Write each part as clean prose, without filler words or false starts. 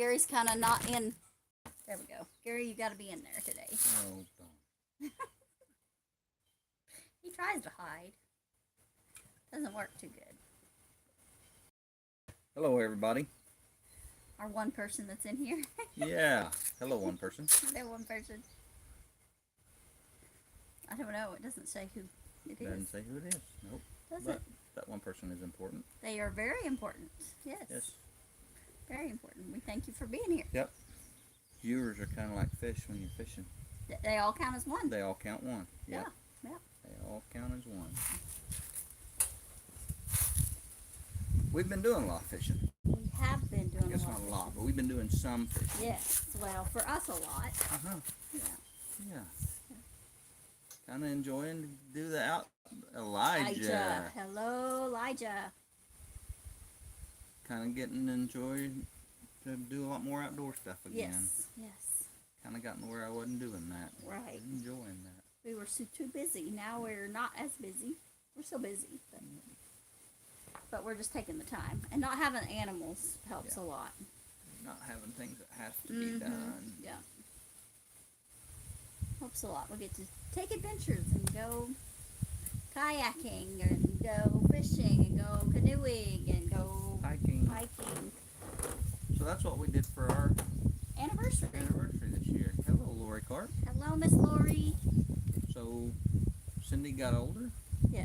Gary's kind of not in. There we go. Gary, you got to be in there today. Oh, don't. He tries to hide. Doesn't work too good. Hello, everybody. Our one person that's in here. Yeah. Hello, one person. That one person. I don't know. It doesn't say who it is. Doesn't say who it is. Nope. Does But it? that one person is important. They are very important. Yes. Yes. Very important. We thank you for being here. Yep. Viewers are kind of like fish when you're fishing. They all count as one. They all count one. Yep. Yeah. They all count as one. We've been doing a lot of fishing. We have been doing I guess not a lot, but we've been doing some fishing. Yes. Well, for us, a lot. Uh-huh. Yeah. Yeah. Kind of enjoying to do the out. Elijah. Hello, Elijah. Kind of getting to enjoy to do a lot more outdoor stuff again. Yes. Yes. Kind of gotten to where I wasn't doing that. Right. Enjoying that. We were too busy. Now we're not as busy. We're still busy, but we're just taking the time. And not having animals helps a lot. Not having things that have to be done. Yeah. Helps a lot. We get to take adventures and go kayaking and go fishing and go canoeing and go Hiking. So that's what we did for our anniversary this year. Hello, Lori Carp. Hello, Miss Lori. So Cindy got older? Yeah.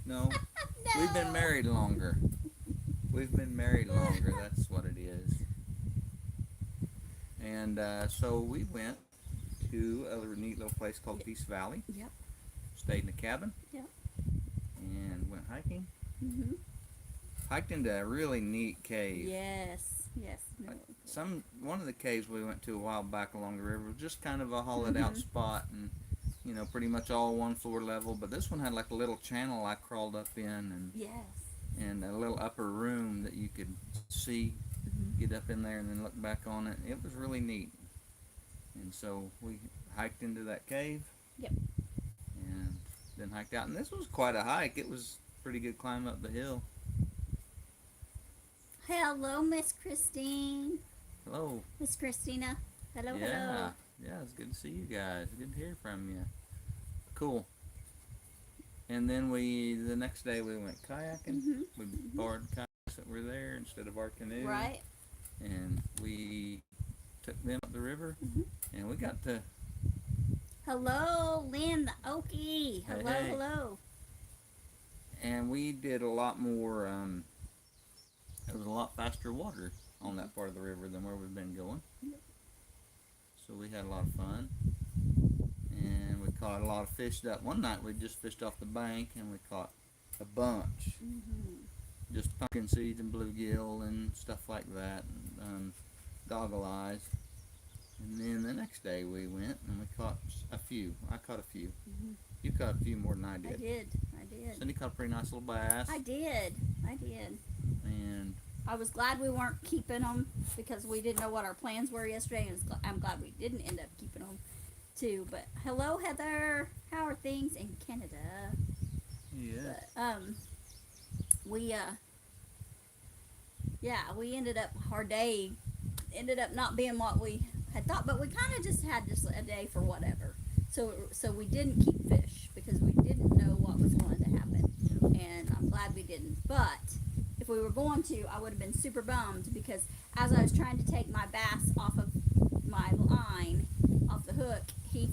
No. No. We've been married longer. We've been married longer. That's what it is. And so we went to a neat little place called Peace Valley. Yep. Stayed in a cabin. Yep. And went hiking. Mhm. Hiked into a really neat cave. Yes. Yes. One of the caves we went to a while back along the river was just kind of a hollowed out spot, and pretty much all one floor level. But this one had like a little channel I crawled up in, and and a little upper room that you could see, get up in there and then look back on it. It was really neat. And so we hiked into that cave. Yep. And then hiked out, and this was quite a hike. It was a pretty good climb up the hill. Hello, Miss Christine. Hello. Miss Christina. Hello, Yeah. hello. Yeah, it's good to see you guys. Good to hear from you. Cool. And then the next day we went kayaking. We borrowed kayaks that were there instead of our canoe. Right. And we took them up the river, and we got to... Hello, Lynn the Okie. Hello, Hey. hello. And we did a lot more, there was a lot faster water on that part of the river than where we've been going. So we had a lot of fun. And we caught a lot of fish. That one night we just fished off the bank, and we caught a bunch. Just pumpkin seeds and bluegill and stuff like that, and goggle eyes. And then the next day we went and we caught a few. I caught a few. You caught a few more than I did. I did. Cindy caught a pretty nice little bass. I did. And I was glad we weren't keeping them because we didn't know what our plans were yesterday, and I'm glad we didn't end up keeping them too. But hello, Heather. How are things in Canada? yeah, But, we ended up, our day ended up not being what we had thought, but we kind of just had just a day for whatever. So we didn't keep fish because we didn't know what was going to happen, and I'm glad we didn't. But if we were going to, I would have been super bummed because as I was trying to take my bass off of my line, off the hook, he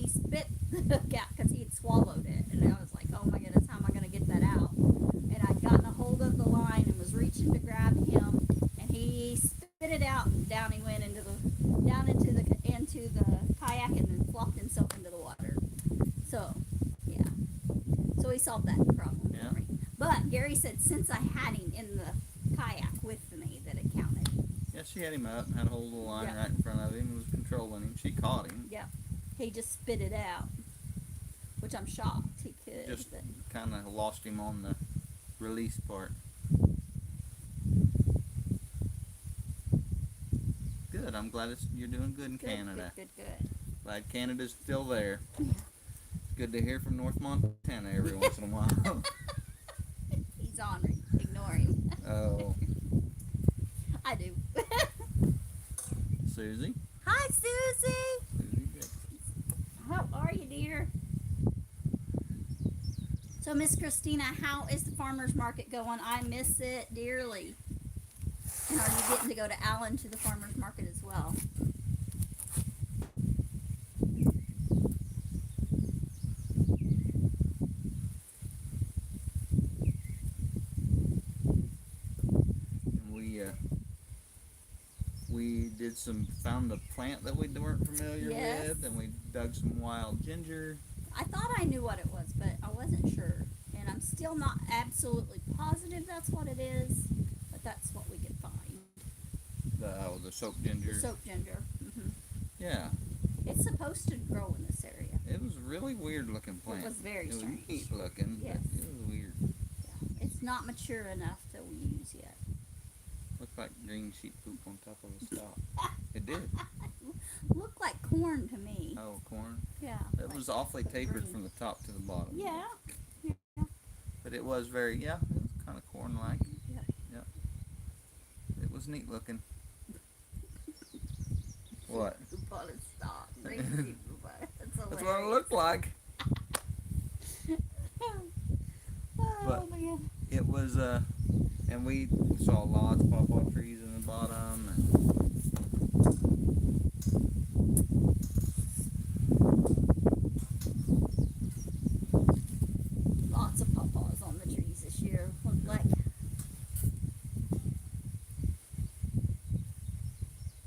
spit the hook out because he had swallowed it, and I was like, oh my goodness, how am I going to get that out? And I'd gotten a hold of the line and was reaching to grab him, and he spit it out, and down he went into the kayak and then flopped himself into the water. So yeah, so we solved that problem for me. But Gary said since I had him in the kayak with me that it counted. Yeah, she had him up and had a whole little line right in front of him and was controlling him. She caught him. Yeah, he just spit it out, which I'm shocked he could. Just kind of lost him on the release part. Good. I'm glad you're doing good in Canada. Good. Glad Canada's still there. It's good to hear from North Montana every once in a while. He's on. Ignore him. Oh. I do. Susie. Hi, Susie. Susie Jacobs. How are you, dear? So, Miss Christina, how is the farmer's market going? I miss it dearly. And are you getting to go to Allen to the farmer's market as well? And we did found a plant that we weren't familiar Yes. with, and we dug some wild ginger. I thought I knew what it was, but I wasn't sure. And I'm still not absolutely positive that's what it is, but that's what we could find. The soaked ginger. The soap ginger. Yeah, It's supposed to grow in this area. it was a really weird looking plant. It was very It was strange. neat looking, Yes. but it was weird. Yeah. It's not mature enough to use yet. Looked like green sheep poop on top of a stalk. It did. Looked like corn to me. Oh, corn. Yeah. It like was awfully tapered green. from the top to the bottom. Yeah. But it was it was kind of corn-like. Yeah. Yep. It was neat looking. What? Bought a stock. That's That's what it looked like. Oh But- man. It was, and we saw lots of pawpaw trees in the bottom. Lots of pawpaws on the trees this year. Looked like.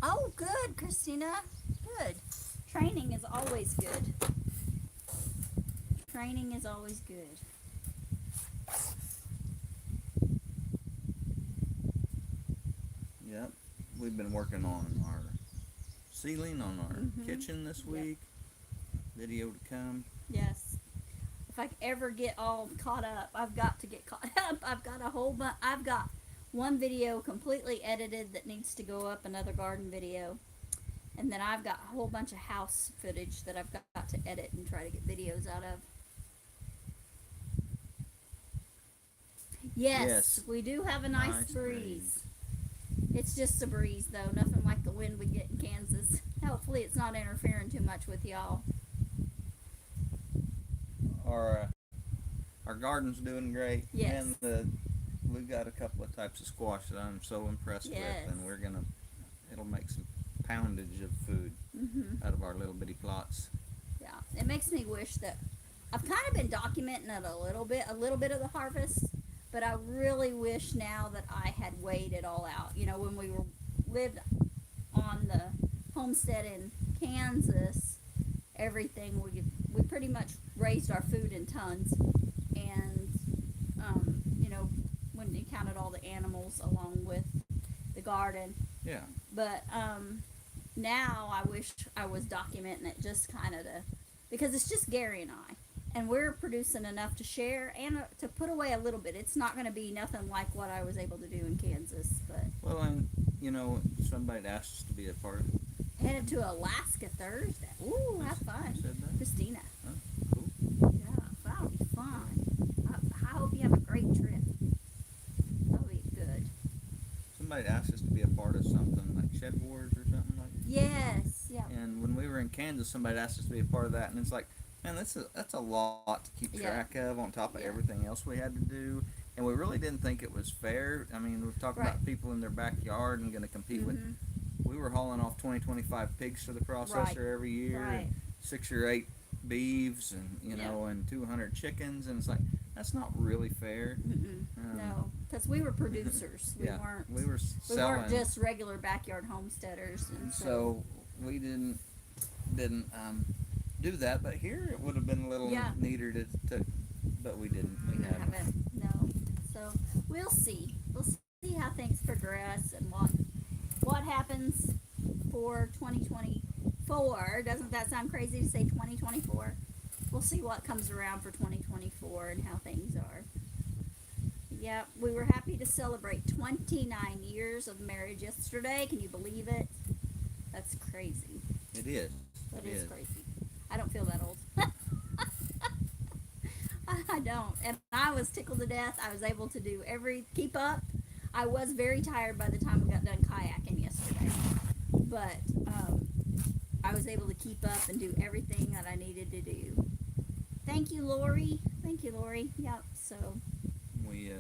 Oh, good, Christina. Good. Training is always good. Training is always good. Yep. We've been working on our ceiling on our kitchen this Yep. week. Video to come. Yes. If I ever get all caught up, I've got to get caught up. I've got a whole bunch. I've got one video completely edited that needs to go up, another garden video. And then I've got a whole bunch of house footage that I've got to edit and try to get videos out of. Yes, Yes. we do have a nice breeze. It's just a breeze, though. Nothing like the wind we get in Kansas. Hopefully it's not interfering too much with y'all. Our garden's doing great. Yes. And we've got a couple of types of squash that I'm so impressed Yes. with, and it'll make some poundage of food out of our little bitty plots. Yeah, it makes me wish that I've kind of been documenting it a little bit of the harvest, but I really wish now that I had weighed it all out. You know, when we lived on the homestead in Kansas, everything we pretty much raised our food in tons, and you know, when you counted all the animals along with the garden. Yeah. But now I wish I was documenting it just kind of because it's just Gary and I, and we're producing enough to share and to put away a little bit. It's not going to be nothing like what I was able to do in Kansas, but Well, and somebody asked us to be a part of it. headed to Alaska Thursday. Ooh, have fun, Said that? Christina. Huh? Cool. Yeah, that'll be fun. I hope you have a great trip. That'll be good. Somebody asked us to be a part of something like Shed Wars or something like that. Yes, yeah. And when we were in Kansas, somebody asked us to be a part of that, and it's like, man, that's a lot to keep Yeah. track of on top of Yeah. everything else we had to do. And we really didn't think it was fair. I mean, we're talking Right. about people in their backyard and going to compete with. We were hauling off 25 pigs to the processor Right. every year, Right. and 6 or 8 beeves, and and 200 chickens, and it's like that's not really fair. No, because we were producers. We yeah, weren't. we were We selling. weren't just regular backyard homesteaders, and So we didn't do that. But here it would have been a little Yeah. neater to, but we didn't. We we hadn't. haven't. No, so we'll see. We'll see how things progress and what happens for 2024. Doesn't that sound crazy to say 2024? We'll see what comes around for 2024 and how things are. Yep, we were happy to celebrate 29 years of marriage yesterday. Can you believe it? That's crazy. It is. That It is crazy. I don't feel that old. I don't. And I was tickled to death. I was able to keep up. I was very tired by the time we got done kayaking yesterday. But um, I was able to keep up and do everything that I needed to do. Thank you, Lori. Thank you, Lori. Yep. So We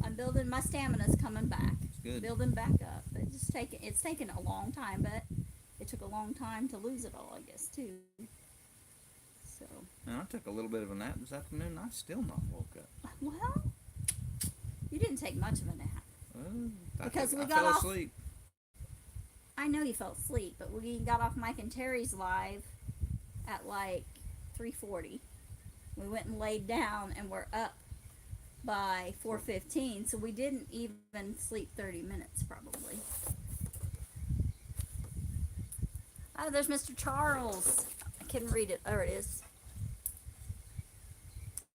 I'm building. My stamina's coming back. it's good. Building back up. It's taken a long time, but it took a long time to lose it all, I guess, too. So And I took a little bit of a nap this afternoon. I still not woke up. well, you didn't take much of a nap. Well, Because we I got fell off- asleep. I know you fell asleep, but we got off Mike and Terry's live at like 3:40. We went and laid down, and we're up by 4:15. So we didn't even sleep 30 minutes, probably. Oh, there's Mr. Charles. I couldn't read it. There it is.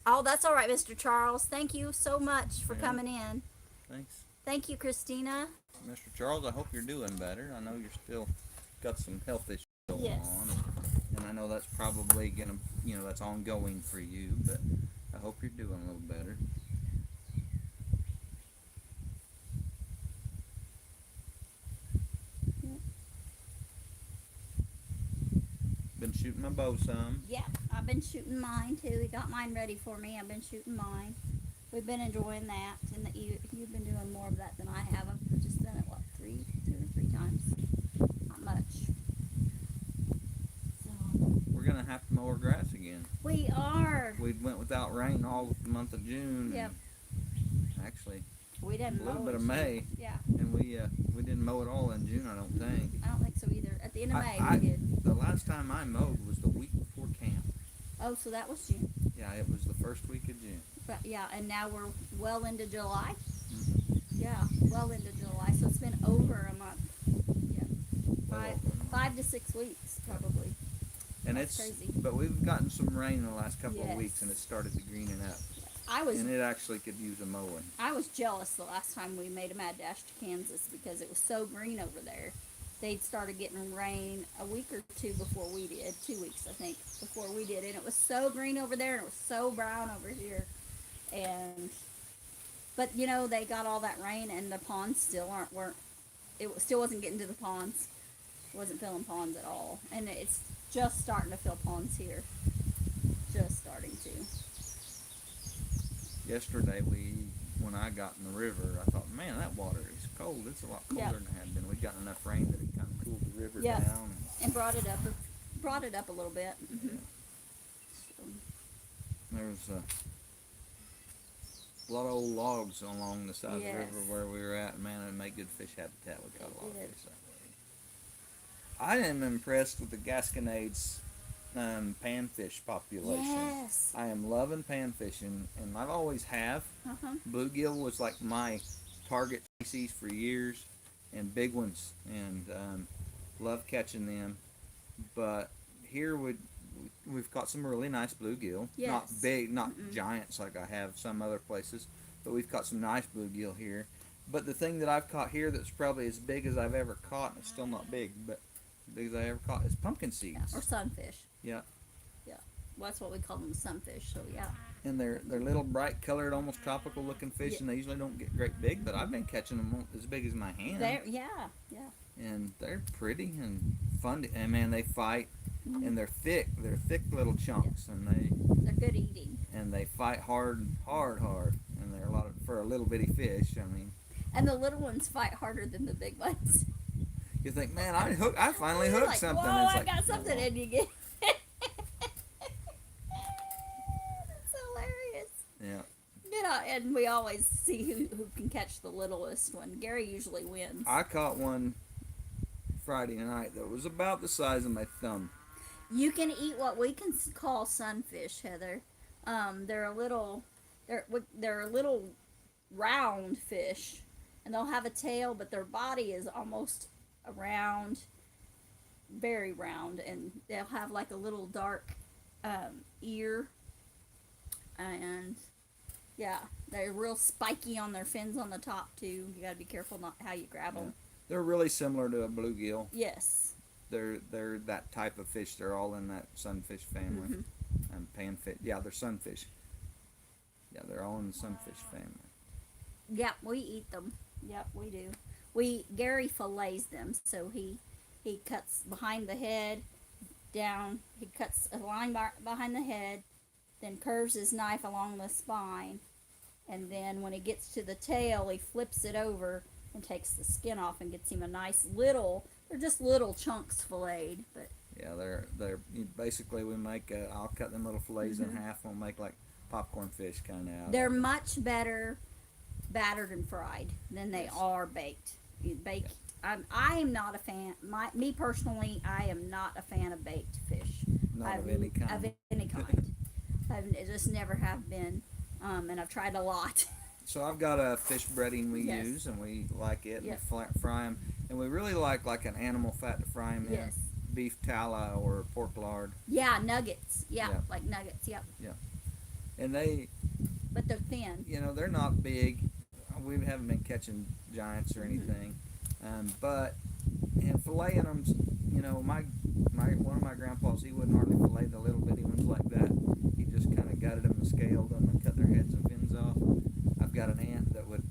Oh, that's all right, Mr. Charles. Thank you so much for Yeah. coming in. Thanks, Thank you, Christina. Mr. Charles. I hope you're doing better. I know you're still got some health issues going Yes. on, and I know that's probably gonna, that's ongoing for you. But I hope you're doing a little better. Been shooting my bow some. Yep, I've been shooting mine too. He got mine ready for me. I've been shooting mine. We've been enjoying that, and you've been doing more of that than I have. I've just done it two or three times, not much. So We're gonna have to mow our grass again. we are. We went without rain all the month of June. Yep. And actually, We a didn't little mow bit it. of May, Yeah, and we didn't mow it all in June. I don't think. I don't think so either. At the end of May I- we did. The last time I mowed was the week before camp. Oh, so that was June. Yeah, it was the first week of June. But yeah, and now we're well into July. Mm-hmm. Yeah, well into July. So it's been over a month. Yeah, Well, 5 to 6 weeks probably. and That's it's crazy. but we've gotten some rain in the last couple Yes. of weeks, and it started to greening up, I was and it actually could use a mowing. I was jealous the last time we made a mad dash to Kansas because it was so green over there. They'd started getting rain a week or two before we did, 2 weeks I think before we did, and it was so green over there and it was so brown over here. And but they got all that rain and the ponds still weren't still wasn't getting to the ponds. It wasn't filling ponds at all, and it's just starting to fill ponds here. Just starting to. Yesterday, when I got in the river, I thought, man, that water is cold. It's a lot colder Yeah. than it had been. We'd gotten enough rain that it kind of cooled the river Yeah. down. And brought it up a little bit. Mm-hmm. So, There was a lot of old logs along the side of the Yes. river where we were at, and man, it made good fish habitat. We caught a lot of It did. fish that way. I am impressed with the Gasconade's panfish population. yes. I am loving pan fishing, and I've always have. Uh-huh. Bluegill was like my target species for years, and big ones, and love catching them. But here we've caught some really nice bluegill. Yes. Not big, not Mm-mm. giants like I have some other places, but we've caught some nice bluegill here. But the thing that I've caught here that's probably as big as I've ever caught, and it's still not big, but as big as I ever caught, is pumpkin Yeah. seeds. Or sunfish. Yeah. Well, that's what we call them, sunfish. So yeah. And they're little bright colored, almost tropical looking fish, Yeah. and they usually don't get great big, but I've been catching them as big as my hand. Yeah. And they're pretty and fun to, and man, they fight, Mhm. and they're thick little chunks, and They're good eating. they fight hard, and they're for a little bitty fish. I mean, And the little ones fight harder than the big ones. you think, man, I finally You're hooked like, something. Whoa, It's I like, got something, "Oh." and you get. That's hilarious. Yeah. And we always see who can catch the littlest one. Gary usually wins. I caught one Friday night that was about the size of my thumb. You can eat what we can call sunfish, Heather. They're a little round fish, and they'll have a tail, but their body is almost a round, very round, and they'll have like a little dark ear, and yeah, they're real spiky on their fins on the top too. You gotta be careful not how you grab them. They're really similar to a bluegill. Yes. They're that type of fish. They're all in that sunfish family. Mhm. Panfish. Yeah, they're sunfish. Yeah, they're all in the sunfish family. Yep, we eat them. Yep, we do. Gary fillets them, so he He cuts behind the head, down. He cuts a line behind the head, then curves his knife along the spine, and then when he gets to the tail, he flips it over and takes the skin off and gets him a nice little. They're just little chunks filleted, but Yeah, they're basically we make. I'll cut them little fillets in half. We'll make like popcorn fish kind of out. they're much better battered and fried than they Yes. are baked. Baked. I am not a fan. Me personally, I am not a fan of baked fish. Not of any kind. Of any kind. I just never have been, and I've tried a lot. So I've got a fish breading we Yes. use, and we like it. Yep. And we fry them, and we really like an animal fat to fry them Yes. in, beef tallow or pork lard, Yeah, nuggets. Yeah, Yeah. like nuggets. Yep. and they, But they're thin. they're not big. We haven't been catching giants or anything, but and filleting them, my one of my grandpas, he wouldn't hardly fillet the little bitty ones like that. He just kind of gutted them and scaled them and cut their heads and fins off. I've got an aunt that would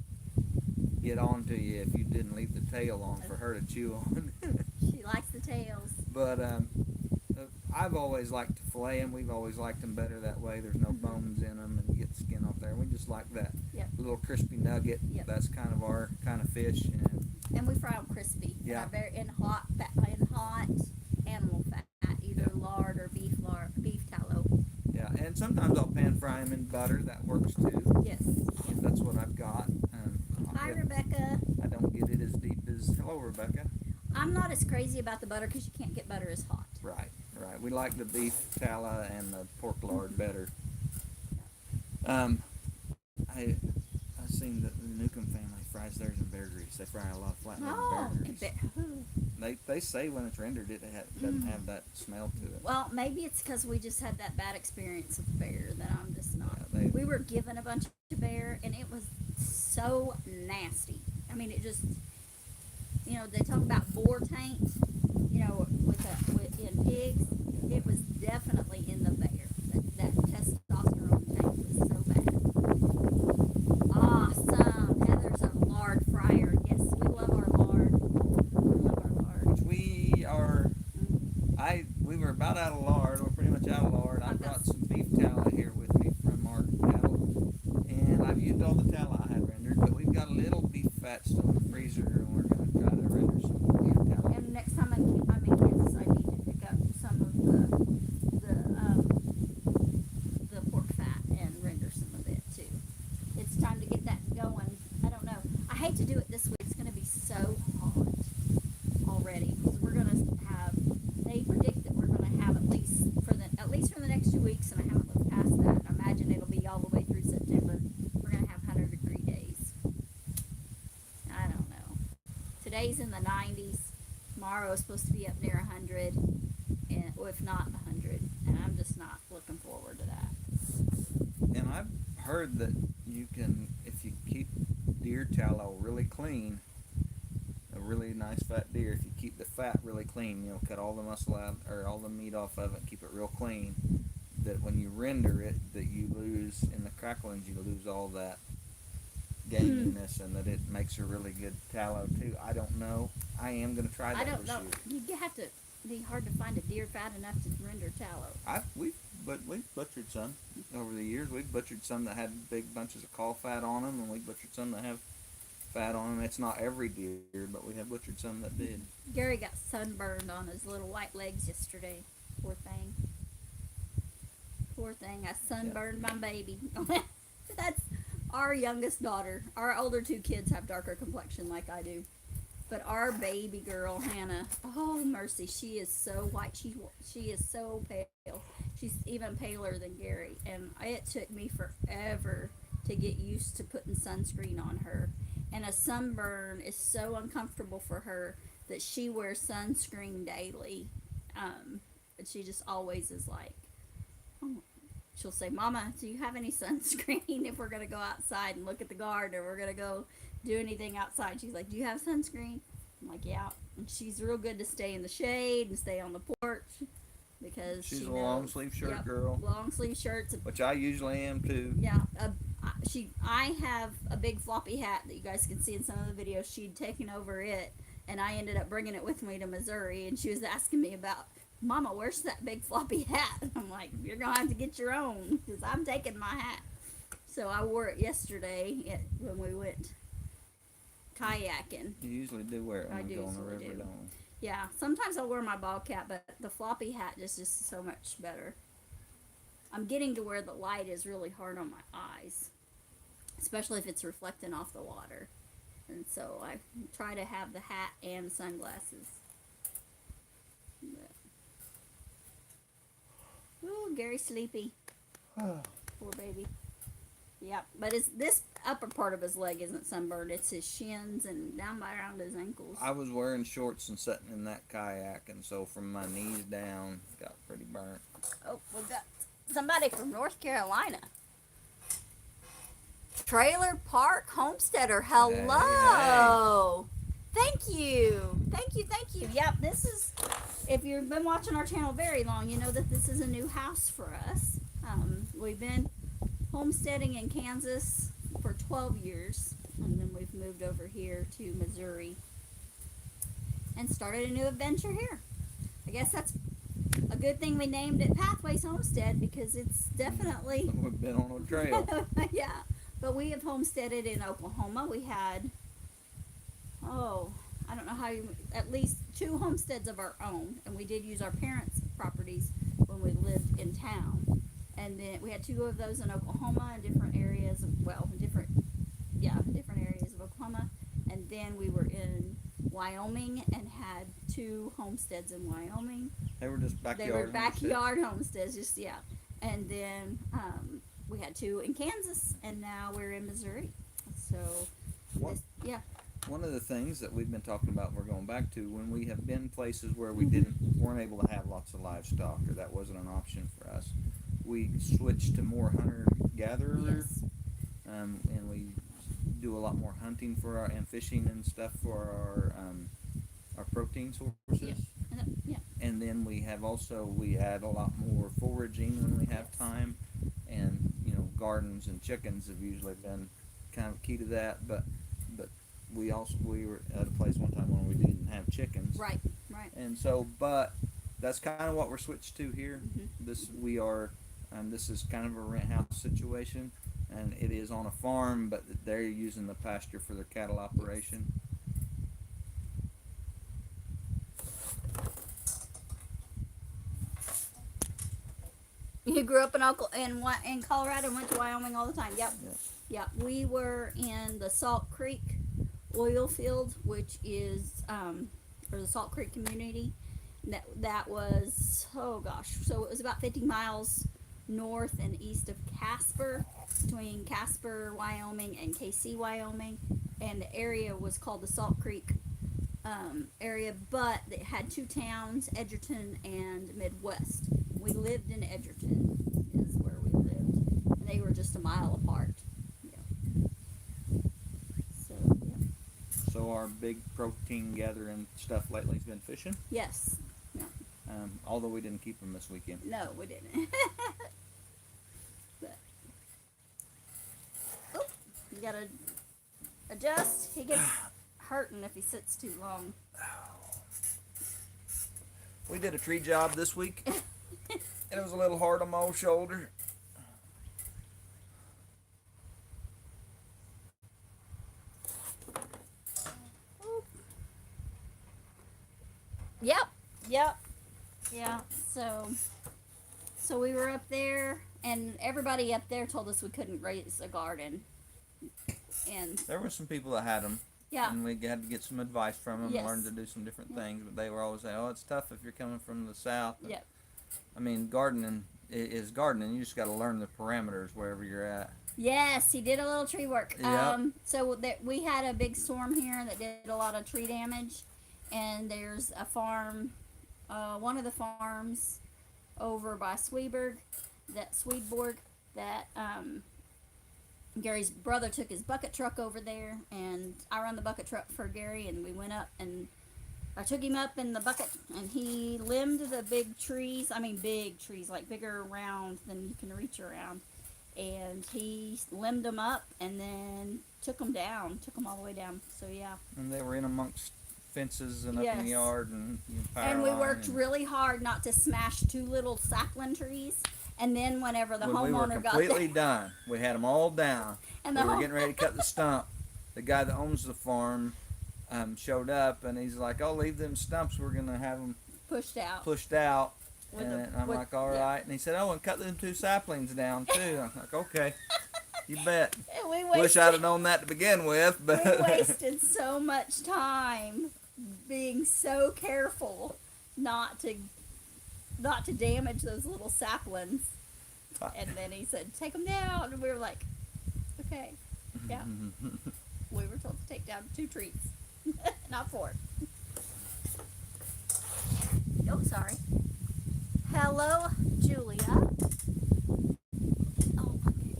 get on to you if you didn't leave the tail on for her to chew on. She likes the tails. But I've always liked to fillet them. We've always liked them better that way. There's no bones in them, and you get the skin off there. We just like that Yep. little crispy nugget. Yep. That's kind of our kind of fish. And we fry them crispy. Yeah. In hot animal fat, either lard or beef tallow. Yeah, and sometimes I'll pan fry them in butter. That works too. Yes. That's what I've got. Hi, Rebecca. I don't get it as deep as. Hello, Rebecca. I'm not as crazy about the butter because you can't get butter as hot. Right. We like the beef tallow and the pork lard better. I seen that the Newcomb family fries theirs in bear grease. They fry a lot of flatbread in bear grease. They say when it's rendered, it doesn't have that smell to it. Well, maybe it's because we just had that bad experience with bear that I'm just not. Yeah, We were given a bunch of bear, and it was so nasty. I mean, it just, they talk about boar taint, in pigs. It was definitely in the bear. That testosterone tank was so bad. Awesome. Heather's a lard fryer. Yes, we love our lard. We love our lard. Which we are. We were about out of lard. We're pretty much out of lard. I I've brought got some beef tallow here with me from our cattle, and I've used all the tallow I had rendered. But we've got a little beef fat still in the freezer, and we're going to try to render some beef tallow. And next time I'm in Kansas, I need to pick up some of the pork fat and render some of it too. It's time to get that going. I don't know. I hate to do it this week. It's going to be so hot already because we're going to have. They predict that we're going to have at least for the next 2 weeks, and I haven't looked past that. I imagine it'll be all the way through September. We're going to have 100-degree days. I don't know. Today's in the 90s. Tomorrow is supposed to be up near 100, and if not 100, and I'm just not looking forward to that. And I've heard that you can, if you keep deer tallow really clean, a really nice fat deer, if you keep the fat really clean, cut all the muscle out or all the meat off of it, keep it real clean, that when you render it, that you lose, in the cracklings, you lose all that gaminess, and that it makes a really good tallow too. I don't know. I am going to try that I don't this know. year. You have to be hard to find a deer fat enough to render tallow. We've butchered some over the years. We've butchered some that had big bunches of caul fat on them, and we butchered some that have fat on them. It's not every deer, but we have butchered some that did. Gary got sunburned on his little white legs yesterday. Poor thing. Poor thing. I sunburned my baby. That's our youngest daughter. Our older two kids have darker complexion like I do. But our baby girl, Hannah, oh mercy, she is so white. She is so pale. She's even paler than Gary. And it took me forever to get used to putting sunscreen on her. And a sunburn is so uncomfortable for her that she wears sunscreen daily. And she just always is like, oh. She'll say, Mama, do you have any sunscreen if we're going to go outside and look at the garden or we're going to go do anything outside? She's like, do you have sunscreen? I'm like, yeah. And she's real good to stay in the shade and stay on the porch because She's she a knows. long sleeve shirt Yep, girl, long sleeve shirts. which I usually am too. Yeah. I have a big floppy hat that you guys can see in some of the videos. She'd taken over it and I ended up bringing it with me to Missouri, and she was asking me about, Mama, where's that big floppy hat? And I'm like, you're gonna have to get your own because I'm taking my hat. So I wore it yesterday when we went kayaking. You usually do wear it I when we do go on the usually river, do. don't we? Yeah, sometimes I'll wear my ball cap, but the floppy hat just so much better. I'm getting to where the light is really hard on my eyes, especially if it's reflecting off the water. And so I try to have the hat and sunglasses. Oh, Gary's sleepy. Poor baby. Yep, but it's this upper part of his leg isn't sunburned. It's his shins and down by around his ankles. I was wearing shorts and sitting in that kayak, and so from my knees down, got pretty burnt. Oh, we got somebody from North Carolina. Trailer Park Homesteader. Hello. Thank you. Thank you. Thank you. Yep, this is, if you've been watching our channel very long, you know that this is a new house for us. We've been homesteading in Kansas for 12 years, and then we've moved over here to Missouri and started a new adventure here. I guess that's a good thing we named it Pathways Homestead, because it's definitely We've been on a trail. yeah, but we have homesteaded in Oklahoma. We had, I don't know how you, at least 2 homesteads of our own, and we did use our parents' properties when we lived in town. And then we had 2 of those in Oklahoma in different areas of, different areas of Oklahoma. And then we were in Wyoming and had 2 homesteads in Wyoming. They were just backyard. They were backyard homesteads, just, yeah. And then we had 2 in Kansas, and now we're in Missouri. So, yeah. One of the things that we've been talking about, we're going back to, when we have been places where we weren't able to have lots of livestock, or that wasn't an option for us, we switched to more hunter-gatherer, Yes. and we do a lot more hunting and fishing and stuff for our protein sources. Yeah. And then we add a lot more foraging when we have time, and gardens and chickens have usually been kind of key to that. But we were at a place one time when we didn't have chickens. Right. And so, but that's kind of what we're switched to here. Mm-hmm. This is kind of a rent house situation, and it is on a farm, but they're using the pasture for their cattle operation. You grew up in Colorado and went to Wyoming all the time. Yep. Yeah. We were in the Salt Creek oil field, which is or the Salt Creek community. That was, so it was about 50 miles north and east of Casper, between Casper, Wyoming and KC, Wyoming, and the area was called the Salt Creek area, but it had 2 towns, Edgerton and Midwest. We lived in Edgerton, is where we lived, and they were just a mile apart. So our big protein gathering stuff lately has been fishing. Yes. Yeah. Although we didn't keep them this weekend. No, we didn't. But, you gotta adjust. He gets hurting if he sits too long. We did a tree job this week, and it was a little hard on my old shoulder. Yep. Yeah. So we were up there, and everybody up there told us we couldn't raise a garden. And there were some people that had them. Yeah. And we had to get some advice from them Yes. and learn to do some different things. But they were always saying, "Oh, it's tough if you're coming from the south." But, Yep. I mean, gardening is gardening. You just got to learn the parameters wherever you're at. Yes, he did a little tree work. Yep. So we had a big storm here that did a lot of tree damage, and there's a farm, one of the farms over by Swedenborg, that Gary's brother took his bucket truck over there, and I run the bucket truck for Gary, and we went up, and I took him up in the bucket, and he limbed the big trees. I mean, big trees, like bigger around than you can reach around. And he limbed them up and then took them all the way down. So, yeah. And they were in amongst fences and up in the Yes. yard and power And we line worked and really hard not to smash two little sapling trees. And then whenever the when we were homeowner got completely there, done, we had them all down. and We the were home, getting ready to cut the stump. The guy that owns the farm showed up, and he's like, "Oh, leave them stumps. We're gonna have them pushed out. pushed out." With And the- I'm with- like, "All yeah. right." And he said, "Oh, and cut them two saplings down too." I'm like, "Okay, you bet." And we Wish I'd have known that to begin with, but we wasted so much time being so careful not to damage those little saplings. And then he said, "Take them down," and we were like, "Okay, yeah." We were told to take down 2 trees, not 4. Oh, sorry. Hello, Julia. Oh, okay.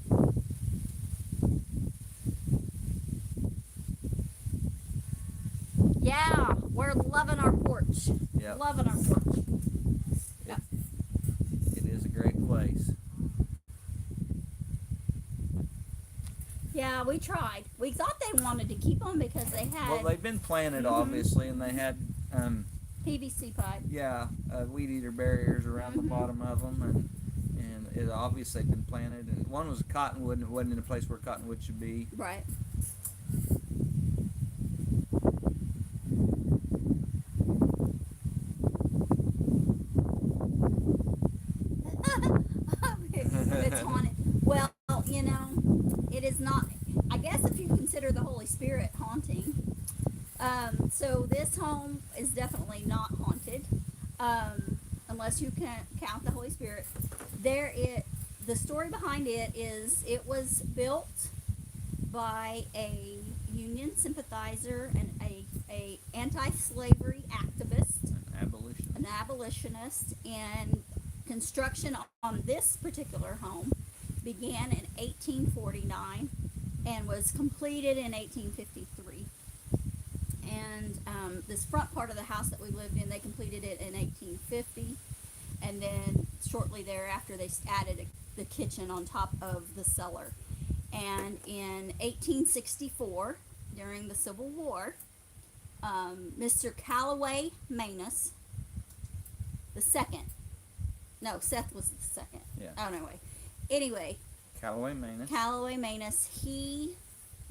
Yeah, we're loving our porch. Yep. Loving our porch. It is a great place. Yeah, we tried. We thought they wanted to keep them because they had Well, they've been planted Mhm. obviously, and they had PVC pipe. weed eater barriers around the Mhm. bottom of them, and it obviously been planted. And one was cottonwood, and it wasn't in a place where cottonwood should be. Right. It's haunted. Well, you know, it is not. I guess if you consider the Holy Spirit haunting, so this home is definitely not haunted, unless you can count the Holy Spirit. The story behind it is it was built by a Union sympathizer and a anti-slavery activist, An abolitionist, and construction on this particular home began in 1849 and was completed in 1853. And this front part of the house that we lived in, they completed it in 1850, and then shortly thereafter they added the kitchen on top of the cellar. And in 1864, during the Civil War, Mr. Callaway Manus the second. No, Seth was the second. Yeah. Oh, no way. Anyway, Callaway Manus. Callaway Manus, he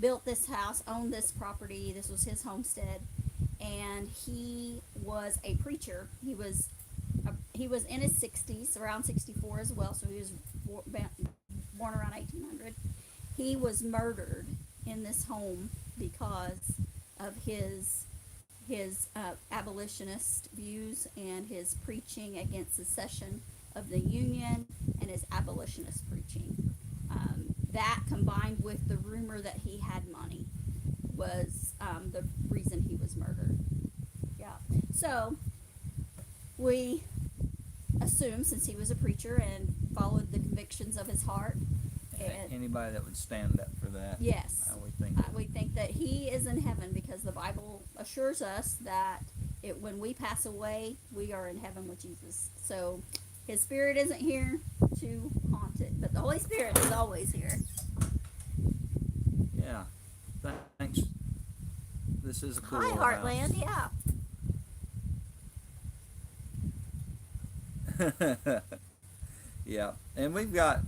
built this house, owned this property. This was his homestead, and he was a preacher. He was in his 60s, around 64 as well. So he was born around 1800. He was murdered in this home because of his abolitionist views and his preaching against secession of the Union and his abolitionist preaching. That combined with the rumor that he had money was the reason he was murdered. Yeah. So we assume, since he was a preacher and followed the convictions of his heart, and Anybody that would stand up for that. yes, We think. we think that he is in heaven because the Bible assures us that when we pass away, we are in heaven with Jesus. So his spirit isn't here to haunt it, but the Holy Spirit is always here. Yeah. Thanks. This is a cool Hi, little Heartland. Yeah. house. Yeah, and we've got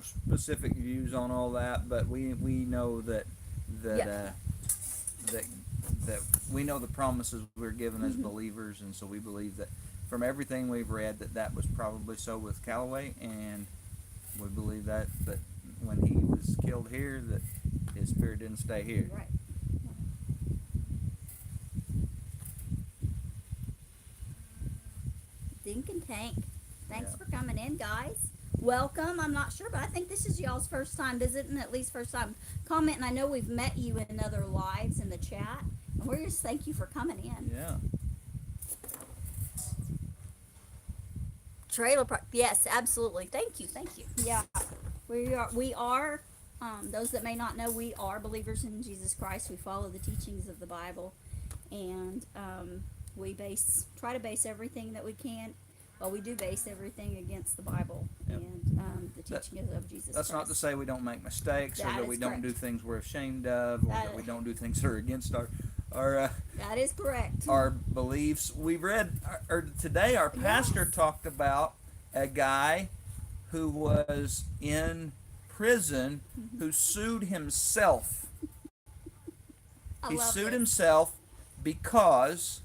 specific views on all that, but we know that Yeah. that we know the promises we're given as Mhm. believers, and so we believe that from everything we've read that was probably so with Callaway, and we believe that when he was killed here, that his spirit didn't stay here. Right. Dink and Tank. Thanks Yeah. for coming in, guys. Welcome. I'm not sure, but I think this is y'all's first time visiting, at least first time commenting. I know we've met you in other lives in the chat, and we're just thank you for coming in. Yeah. Trailer park. Yes, absolutely. Thank you. Yeah, we are. Those that may not know, we are believers in Jesus Christ. We follow the teachings of the Bible, and we try to base everything that we can. Well, we do base everything against the Bible. Yep. And the teachings of Jesus That's Christ. not to say we don't make mistakes, or That that is we don't correct. do things we're ashamed of, or that we don't do things that are against That is correct. our beliefs. We read, or today our pastor Yes. talked about a guy who was in prison who sued himself. I He love sued this. himself because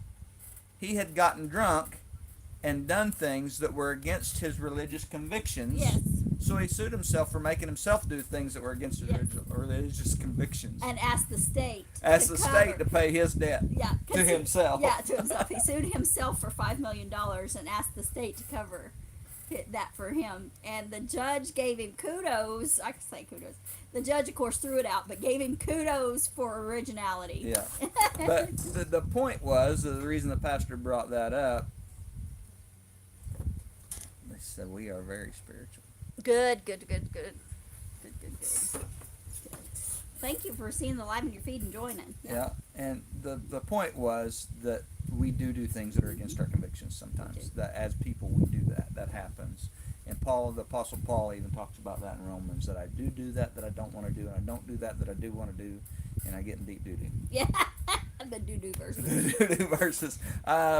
he had gotten drunk and done things that were against his religious convictions. Yes. So he sued himself for making himself do things that were against his Yes. religious convictions. And asked the state Asked to the cover. state to pay his debt Yeah, to himself. Yeah, to himself. He sued himself for $5 million and asked the state to cover that for him. And the judge gave him kudos. I can say kudos. The judge, of course, threw it out, but gave him kudos for originality. Yeah. But the point was, the reason the pastor brought that up, they said we are very spiritual. Good. Thank you for seeing the live in your feed and joining. Yeah. And the point was that we do things that are against our convictions sometimes. That as people we do that. That happens. And Paul, the Apostle Paul, even talks about that in Romans, that I do that I don't want to do, and I don't do that I do want to do, and I get in deep doo-doo. Yeah, the doo-doo version. The doo-doo verses.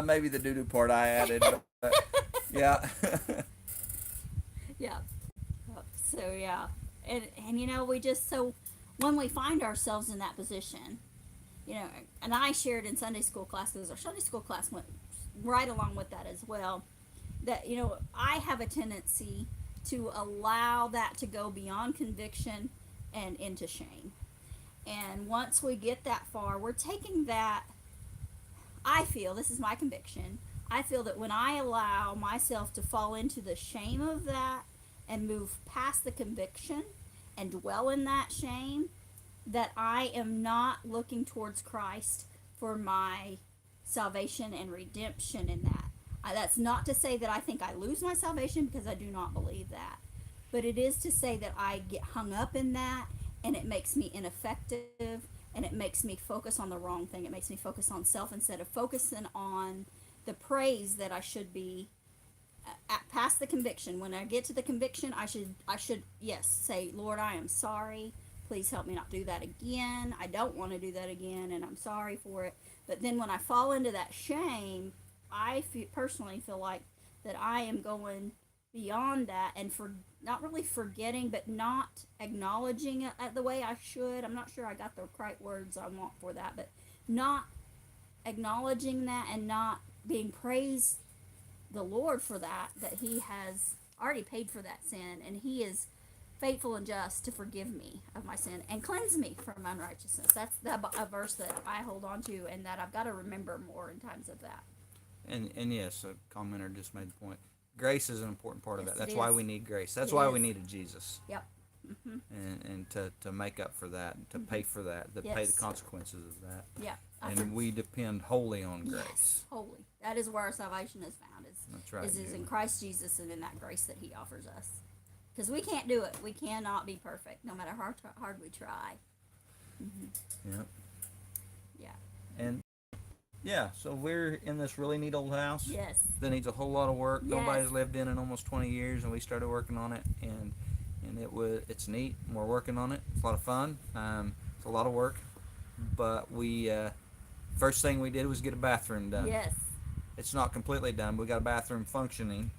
Maybe the doo-doo part I added, but yeah. Yeah. So yeah, and you know, we just, so when we find ourselves in that position, you know, and I shared in Sunday school class, because our Sunday school class went right along with that as well, that, you know, I have a tendency to allow that to go beyond conviction and into shame. And once we get that far, we're taking that, I feel, this is my conviction, I feel that when I allow myself to fall into the shame of that and move past the conviction and dwell in that shame, that I am not looking towards Christ for my salvation and redemption in that. That's not to say that I think I lose my salvation, because I do not believe that. But it is to say that I get hung up in that, and it makes me ineffective, and it makes me focus on the wrong thing. It makes me focus on self instead of focusing on the praise that I should be past the conviction. When I get to the conviction, I should yes, say, Lord, I am sorry. Please help me not do that again. I don't want to do that again, and I'm sorry for it. But then when I fall into that shame, I personally feel like that I am going beyond that, and for not really forgetting, but not acknowledging it the way I should. I'm not sure I got the right words I want for that, but not acknowledging that and not being praised the Lord for that He has already paid for that sin, and He is faithful and just to forgive me of my sin and cleanse me from unrighteousness. That's a verse that I hold on to, and that I've got to remember more in times of that. And yes, a commenter just made the point. Grace is an important part of Yes, that. That's it why is. we need grace. That's It why is. we needed Jesus. Yep. Mm-hmm. And to make up for that, and to pay for that, to pay the Yes. consequences of that. Yeah. And we depend wholly on grace. Yes, holy. That is where our salvation is found. That's right. Is in Christ Jesus and in that grace that He offers us. Because we can't do it. We cannot be perfect, no matter how hard we try. Mm-hmm. Yep. Yeah. And yeah, so we're in this really neat old house Yes. that needs a whole lot of work. Yes. Nobody's lived in almost 20 years, and we started working on it, and it's neat. And we're working on it. It's a lot of fun. It's a lot of work, but we first thing we did was get a bathroom done. Yes. It's not completely done. But we got a bathroom functioning,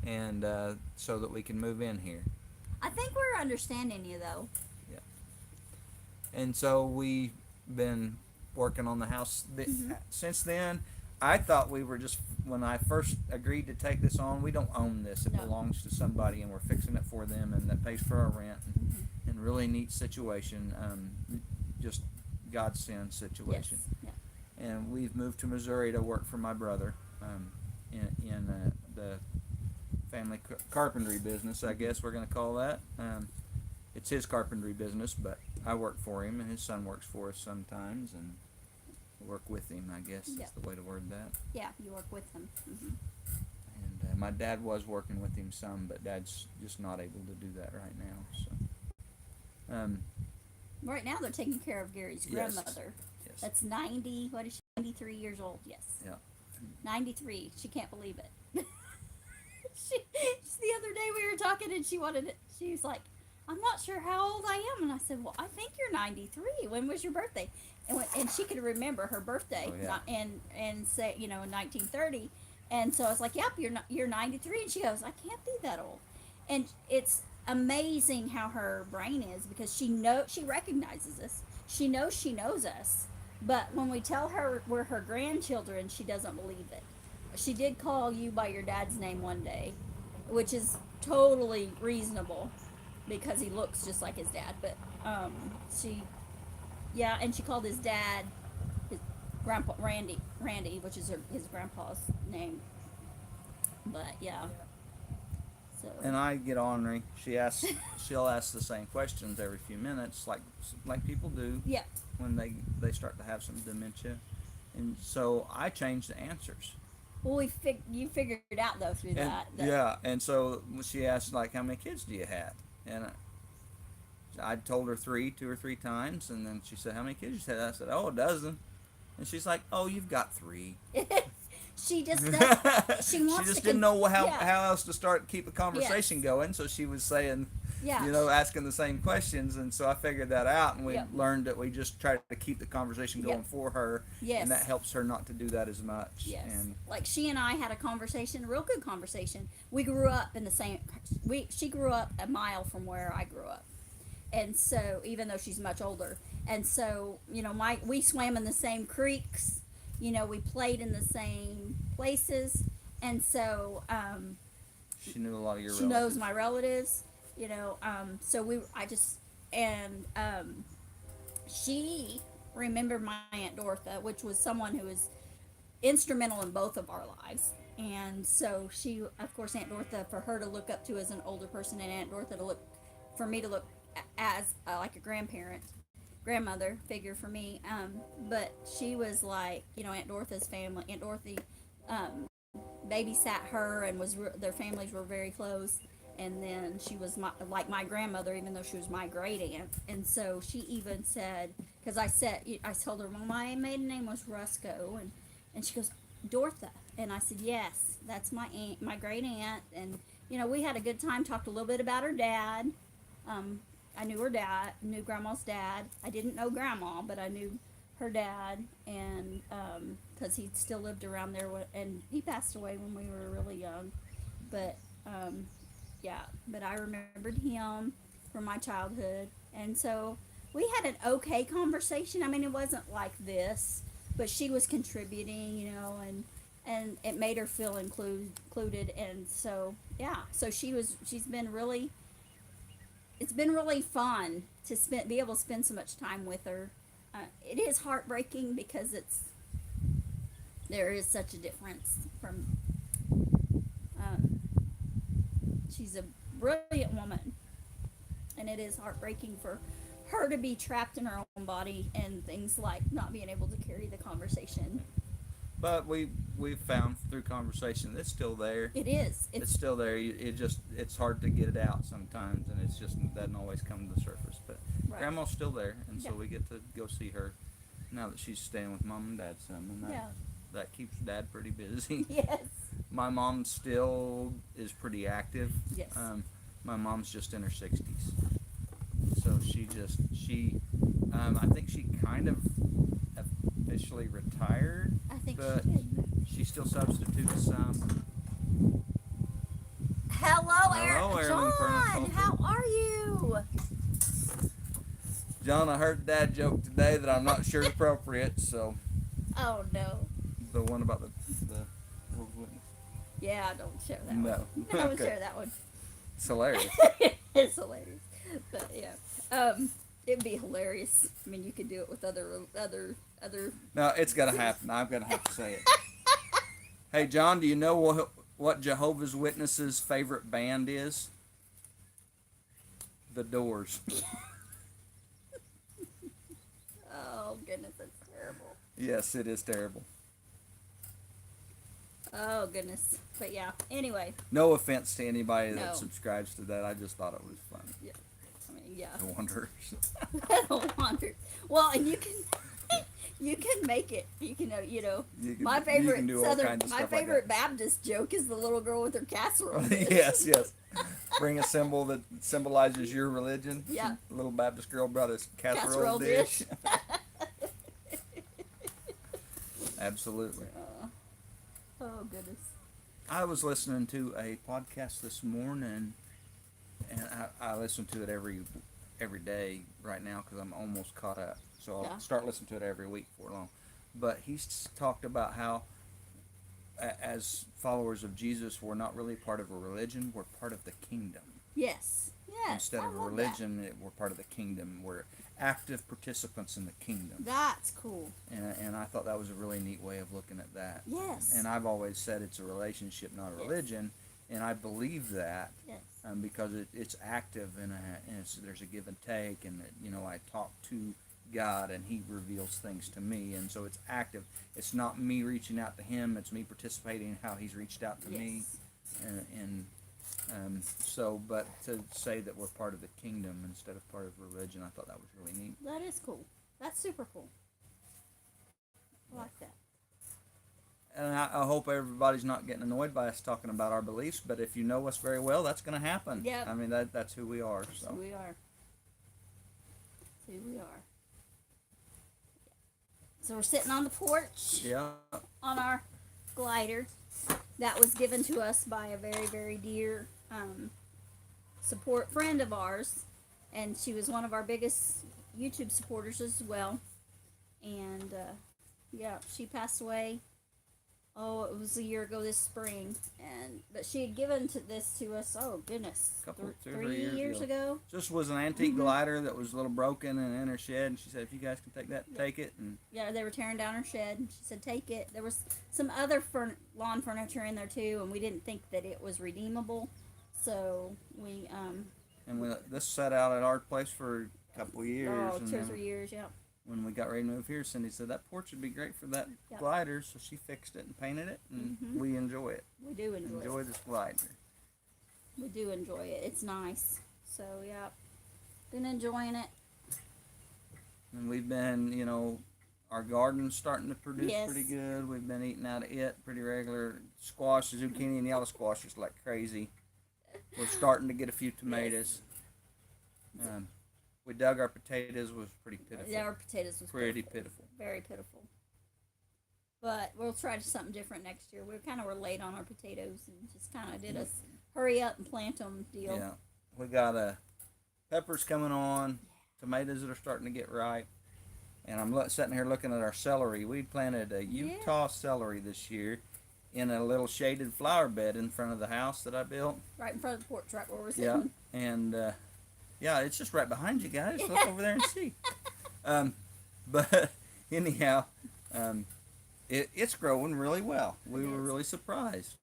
and so that we can move in here. I think we're understanding you, though. Yeah. And so we've been working on the house since then. I thought we were just, when I first agreed to take this on, we don't own this. It No. belongs to somebody, and we're fixing it for them, and that pays for our rent. And really neat situation. Just God send situation. Yes. Yeah. And we've moved to Missouri to work for my brother in the family carpentry business, I guess we're going to call that. It's his carpentry business, but I work for him, and his son works for us sometimes, and work with him, I guess is the way to word that. Yeah, you work with him. Mm-hmm. And my dad was working with him some, but Dad's just not able to do that right now. So, Right now, they're taking care of Gary's Yes. grandmother. yes. That's 90. What is she? 93 years old. Yes. Yeah. 93. She can't believe it. The other day we were talking, and she was like, I'm not sure how old I am. And I said, well, I think you're 93. When was your birthday? and she could remember her birthday, Oh, yeah. and say, in 1930. And so I was like, "Yep, you're 93." And she goes, "I can't be that old." And it's amazing how her brain is, because she recognizes us. She knows us. But when we tell her we're her grandchildren, she doesn't believe it. She did call you by your dad's name one day, which is totally reasonable because he looks just like his dad. But she, yeah, and she called his dad, his grandpa, Randy, which is his grandpa's name. But yeah, so And I get ornery. She'll ask the same questions every few minutes, like people do yeah. when they start to have some dementia. And so I change the answers. Well, you figured it out though through And that. yeah, and so she asked like, "How many kids do you have?" And I told her three, 2 or 3 times, and then she said, "How many kids you had?" I said, "Oh, a dozen." And she's like, "Oh, you've got three." She just does. She She wants just to. didn't know Yeah. how else to start keep a conversation Yes. going, so she was saying, Yeah. asking the same questions, and so I figured that out, and we Yep. learned that we just try to keep the conversation going Yep. for her, Yes. and that helps her not to do that as much. Yes. And Like she and I had a conversation, a real good conversation. We grew up in the same. She grew up a mile from where I grew up, and so even though she's much older, and so we swam in the same creeks. We played in the same places, and so she knew a lot of your she relatives. knows my relatives. So I just and she remembered my Aunt Dorotha, which was someone who was instrumental in both of our lives. And so she, of course, Aunt Dorotha, for her to look up to as an older person, and Aunt Dorotha for me to look as like a grandmother figure for me. But she was like, Aunt Dorotha's family. Aunt Dorothy babysat her, and their families were very close. And then she was like my grandmother, even though she was my great aunt. And so she even said, because I told her, well, my maiden name was Rusco, and she goes, Dorotha. And I said, yes, that's my aunt, my great aunt. And we had a good time. Talked a little bit about her dad. I knew her dad, knew Grandma's dad. I didn't know Grandma, but I knew her dad, and because he still lived around there, and he passed away when we were really young. But yeah, but I remembered him from my childhood, and so we had an okay conversation. I mean, it wasn't like this, but she was contributing, and it made her feel included, and so yeah, so she's been really. It's been really fun to be able to spend so much time with her. It is heartbreaking because there is such a difference from. Um, she's a brilliant woman, and it is heartbreaking for her to be trapped in her own body and things like not being able to carry the conversation. But we've found through conversation it's still there. It is. It's still there. It's hard to get it out sometimes, and it doesn't always come to the surface. But right. Grandma's still there, and so Yeah. we get to go see her now that she's staying with Mom and Dad some, and that keeps Dad pretty busy. Yes. My mom still is pretty active. Yes. My mom's just in her 60s, so I think she kind of officially retired. I think but she did. she still substitutes some. Hello, Aaron John. How are you? John, I heard Dad joke today that I'm not sure is appropriate, so Oh no. the one about the Yeah, don't share that No. one. Don't Okay. share that one. it's hilarious. It's hilarious. But yeah. It'd be hilarious. I mean, you could do it with other. No, it's gonna happen. I'm gonna have to say it. Hey, John, do you know what Jehovah's Witnesses' favorite band is? The Doors. Oh goodness, that's terrible. Yes, it is terrible. Oh goodness. But yeah. Anyway. No offense to anybody that No. subscribes to that. I just thought it was funny. Yeah. I mean, yeah. The Wanderers. Wonder. Well, and you can. You can make it. You can, my you favorite can do all Southern, kinds of my stuff like favorite Baptist joke is the little girl with her casserole. that. Yes. Bring a symbol that symbolizes your religion. Yeah. A little Baptist girl brought a casserole Casserole dish. dish. Absolutely. Oh goodness. I was listening to a podcast this morning, and I listen to it every day right now because I'm almost caught up. So I'll Yeah. start listening to it every week for long. But he's talked about how, as followers of Jesus, we're not really part of a religion; we're part of the kingdom. Yes. Yes. Instead I of a love religion, we're part of the kingdom. We're active participants in the kingdom. That's cool. And I thought that was a really neat way of looking at that. Yes. And I've always said it's a relationship, not a Yes. religion. And I believe that Yes. because it's active and there's a give and take. And, I talk to God and He reveals things to me. And so it's active. It's not me reaching out to Him, it's me participating in how He's reached out to me. But to say that we're part of the kingdom instead of part of religion, I thought that was really neat. That is cool. That's super cool. I like that. And I hope everybody's not getting annoyed by us talking about our beliefs, but if you know us very well, that's going to happen. Yep. I mean, that's who we are. That's So. who we are. That's who we are. So we're sitting on the porch Yeah. on our glider that was given to us by a very, very dear support friend of ours. And she was one of our biggest YouTube supporters as well. And yeah, she passed away. Oh, it was a year ago this spring, but she had given this to us. Oh goodness, three years ago. This was an antique glider that was a little broken and in her shed, and she said, "If you guys can take that, take it." And yeah, they were tearing down her shed, and she said, "Take it." There was some other lawn furniture in there too, and we didn't think that it was redeemable, so we this sat out at our place for a couple of years. Oh, and 2 or then 3 years, yeah. When we got ready to move here, Cindy said that porch would be great for that Yep. glider, so she fixed it and painted it, and we enjoy it. We do enjoy it. This glider. We do enjoy it. It's nice. So yeah, been enjoying it. And we've been, our garden's starting to produce Yes. pretty good. We've been eating out of it pretty regular. Squash, zucchini, and yellow squash is like crazy. We're starting to get a few tomatoes. We dug our potatoes, was pretty pitiful. Yeah, our potatoes was pretty pitiful. Very pitiful. But we'll try something different next year. We were late on our potatoes and just kind of did a hurry up and plant them deal. Yeah, we got peppers coming on, tomatoes that are starting to get ripe, and I'm sitting here looking at our celery. We planted a Utah celery this year in a little shaded flower bed in front of the house that I built. Right in front of the porch, right where we're sitting. Yeah, and it's just right behind you guys. Look over there and see. But anyhow, it's growing really well. We were really surprised.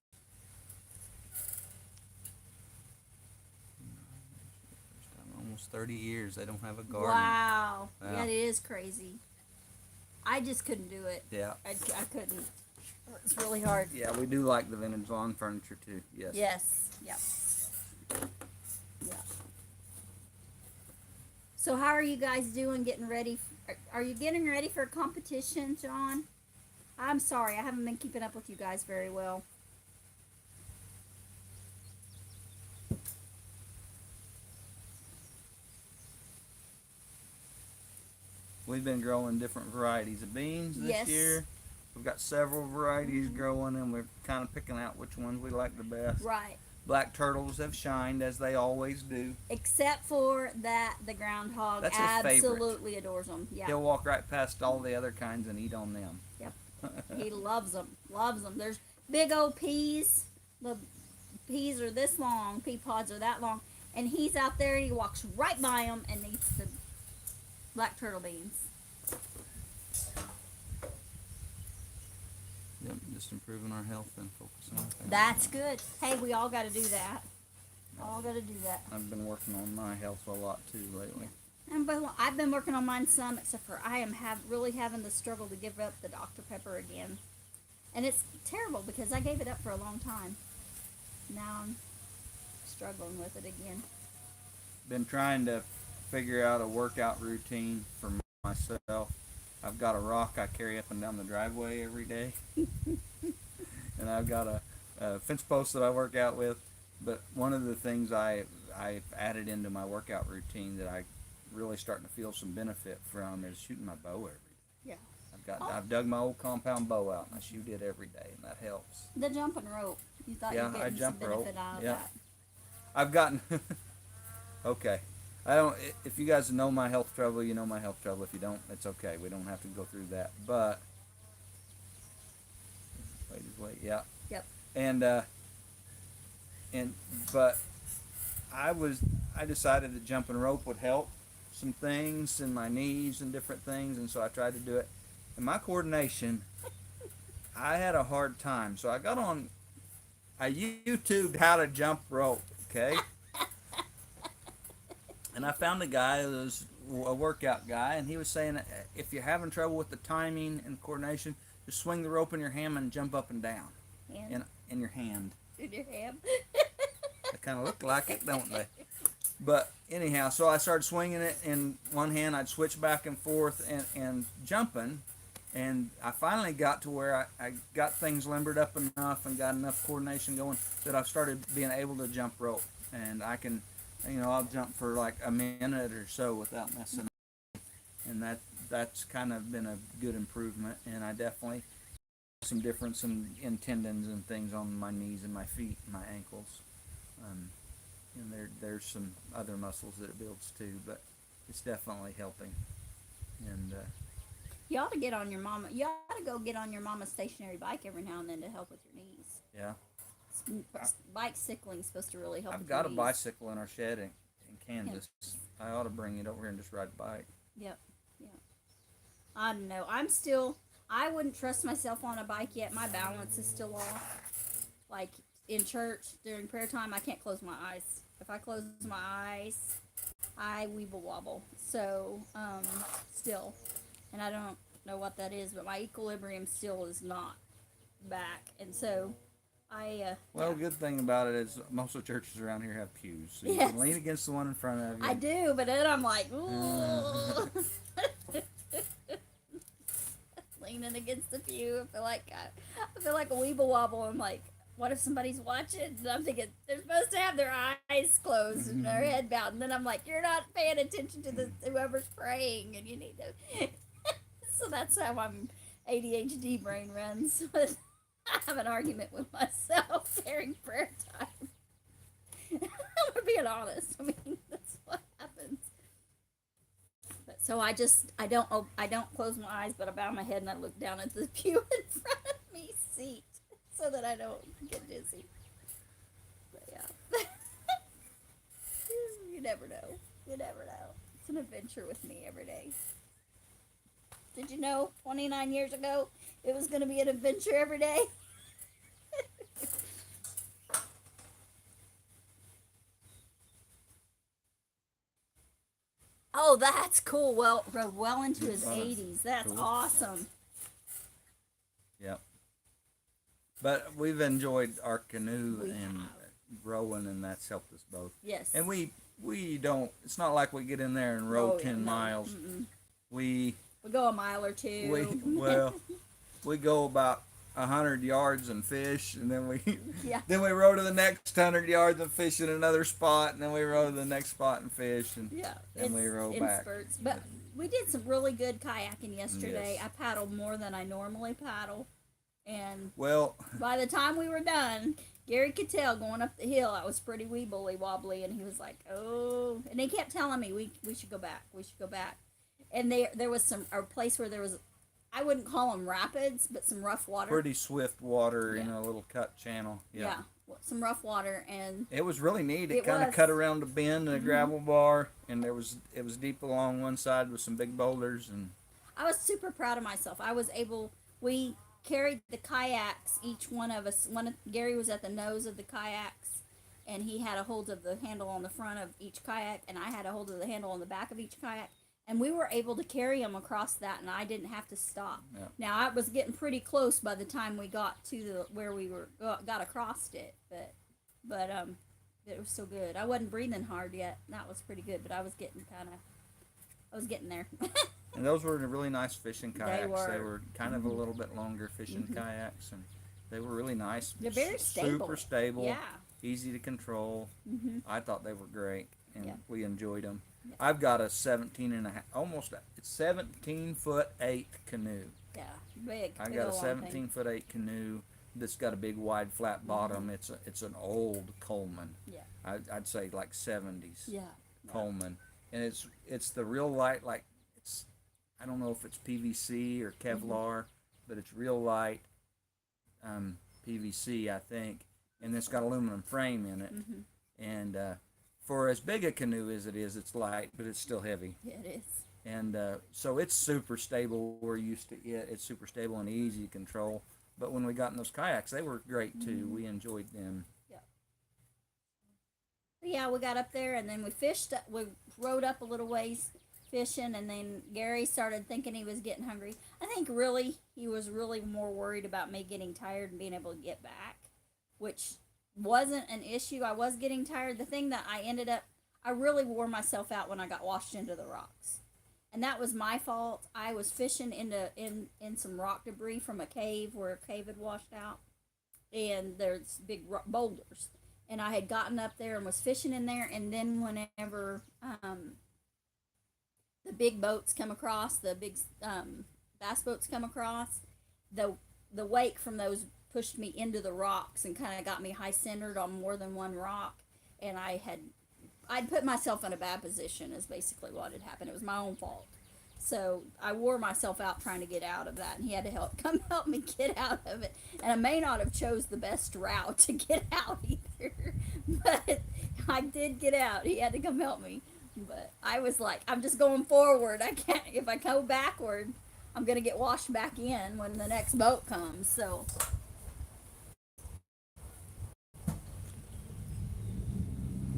Almost 30 years they don't have a garden. Wow. Yeah, it is crazy. I just couldn't do it. Yeah. I couldn't. It's really hard. Yeah, we do like the vintage lawn furniture too. Yes. Yes. Yep. Yeah. So how are you guys doing getting ready? Are you getting ready for a competition, John? I'm sorry, I haven't been keeping up with you guys very well. We've been growing different varieties of beans this year. We've got several varieties growing, and we're kind of picking out which ones we like the best. Right. Black turtles have shined, as they always do. Except for that, the groundhog That's his absolutely adores them. Yeah. He'll walk right past all the other kinds and eat on them. Yep. He loves them. Loves them. There's big old peas. The peas are this long. Pea pods are that long. And he's out there. He walks right by them and eats the black turtle beans. Yep, just improving our health and focusing on things. That's good. Hey, we all got to do that. All got to do that. I've been working on my health a lot too lately. And I've been working on mine some, except for I am really having the struggle to give up the Dr. Pepper again. And it's terrible because I gave it up for a long time. Now I'm struggling with it again. Been trying to figure out a workout routine for myself. I've got a rock I carry up and down the driveway every day. And I've got a fence post that I work out with. But one of the things I've added into my workout routine that I really starting to feel some benefit from is shooting my bow every day. Yeah. I've I've dug my old compound bow out and I shoot it every day, and that helps. The jumping rope. You thought Yeah, you were I getting some jump rope. benefit out of Yeah. that. I've gotten okay. I don't. If you guys know my health trouble, you know my health trouble. If you don't, it's okay. We don't have to go through that. But wait. Yeah. Yep. And but I decided that jumping rope would help some things in my knees and different things, and so I tried to do it. And my coordination, I had a hard time. So I got on. I YouTubed how to jump rope. Okay. And I found a guy who was a workout guy, and he was saying that if you're having trouble with the timing and coordination, just swing the rope in your hand and jump up and down. In your hand. In your hand. They kind of look like it, don't they? But anyhow, so I started swinging it in one hand. I'd switch back and forth and jumping. And I finally got to where I got things limbered up enough and got enough coordination going that I started being able to jump rope. And I can, I'll jump for like a minute or so without messing up. And that's kind of been a good improvement. And I definitely some difference in tendons and things on my knees and my feet and my ankles. And there's some other muscles that it builds too, but it's definitely helping. And you ought to get on your mama. You ought to go get on your mama's stationary bike every now and then to help with your knees. yeah, Bicycling is supposed to really help. I've with got your a knees. bicycle in our shed in Kansas. I ought to bring it over here and just ride a bike. Yep. I don't know. I wouldn't trust myself on a bike yet. My balance is still off. Like in church during prayer time, I can't close my eyes. If I close my eyes, I weeble wobble. So, still. And I don't know what that is, but my equilibrium still is not back. And so, Well, good thing about it is most of the churches around here have pews, so you Yes. can lean against the one in front of you. I do, but then I'm like, ooh. Leaning against the pew. I feel like a weeble wobble. I'm like, what if somebody's watching? And I'm thinking they're supposed to have their eyes closed and their head bowed. And then I'm like, you're not paying attention to whoever's praying, and you need to. So that's how my ADHD brain runs. I have an argument with myself during prayer time. I'm being honest. I mean, that's what happens. But so I don't close my eyes, but I bow my head and I look down at the pew in front of me seat so that I don't get dizzy. But yeah. You never know. You never know. It's an adventure with me every day. Did you know 29 years ago it was going to be an adventure every day? Oh, that's cool. Well into his 80s. That's cool. Awesome. Yep. But we've enjoyed our canoe and rowing, and that's helped us both. Yes. And we don't. It's not like we get in there and row 10 miles. Mm-mm. We go a mile or two. We go about 100 yards and fish, and then we Yeah. then we row to the next 100 yards and fish in another spot, and then we row to the next spot and fish, and then we row in back. spurts. But we did some really good kayaking yesterday. Yes. I paddled more than I normally paddle, and Well, by the time we were done, Gary could tell going up the hill I was pretty weebly wobbly, and he was like, "Oh," and he kept telling me we should go back. We should go back. And there was a place where there was, I wouldn't call them rapids, but some rough water. pretty swift water in a little cut channel. Yeah, some rough water, and It was really neat. It It kind of was. cut around a bend in a gravel bar, and it was deep along one side with some big boulders, and I was super proud of myself. We carried the kayaks, each one of us. Gary was at the nose of the kayaks, and he had a hold of the handle on the front of each kayak, and I had a hold of the handle on the back of each kayak. And we were able to carry them across that, and I didn't have to stop. Yeah. Now I was getting pretty close by the time we got to where we got across it, but it was still good. I wasn't breathing hard yet. That was pretty good, but I was getting there. and those were really nice fishing kayaks. were. They were kind of a little bit longer fishing kayaks, and they were really nice. They're very stable. Super stable. Yeah. Easy to control. Mm-hmm. I thought they were great, and we enjoyed them. Yeah. I've got a 17 foot 8 canoe, Yeah, big. I big got a old long thing. 17-foot 8 canoe that's got a big wide flat bottom. It's an old Coleman. Yeah. I'd say like 70s Yeah. Coleman, and it's the real light, like it's, I don't know if it's PVC or Kevlar, but it's real light PVC, I think, and it's got aluminum frame in it. And for as big a canoe as it is, it's light, but it's still heavy. Yeah, it is. And so it's super stable. We're used to it. It's super stable and easy to control. But when we got in those kayaks, they were great too. We enjoyed them. Yeah, we got up there and then we fished. We rode up a little ways fishing, and then Gary started thinking he was getting hungry. I think really he was really more worried about me getting tired and being able to get back, which wasn't an issue. I was getting tired. The thing that I really wore myself out when I got washed into the rocks, and that was my fault. I was fishing in some rock debris from a cave where a cave had washed out, and there's big boulders. And I had gotten up there and was fishing in there, and then whenever the big boats come across, the big bass boats come across, the wake from those pushed me into the rocks and kind of got me high centered on more than one rock, and I'd put myself in a bad position is basically what had happened. It was my own fault. So I wore myself out trying to get out of that, and he had to come help me get out of it. And I may not have chose the best route to get out either, but I did get out. He had to come help me. But I was like, I'm just going forward. I can't, if I go backward, I'm going to get washed back in when the next boat comes. So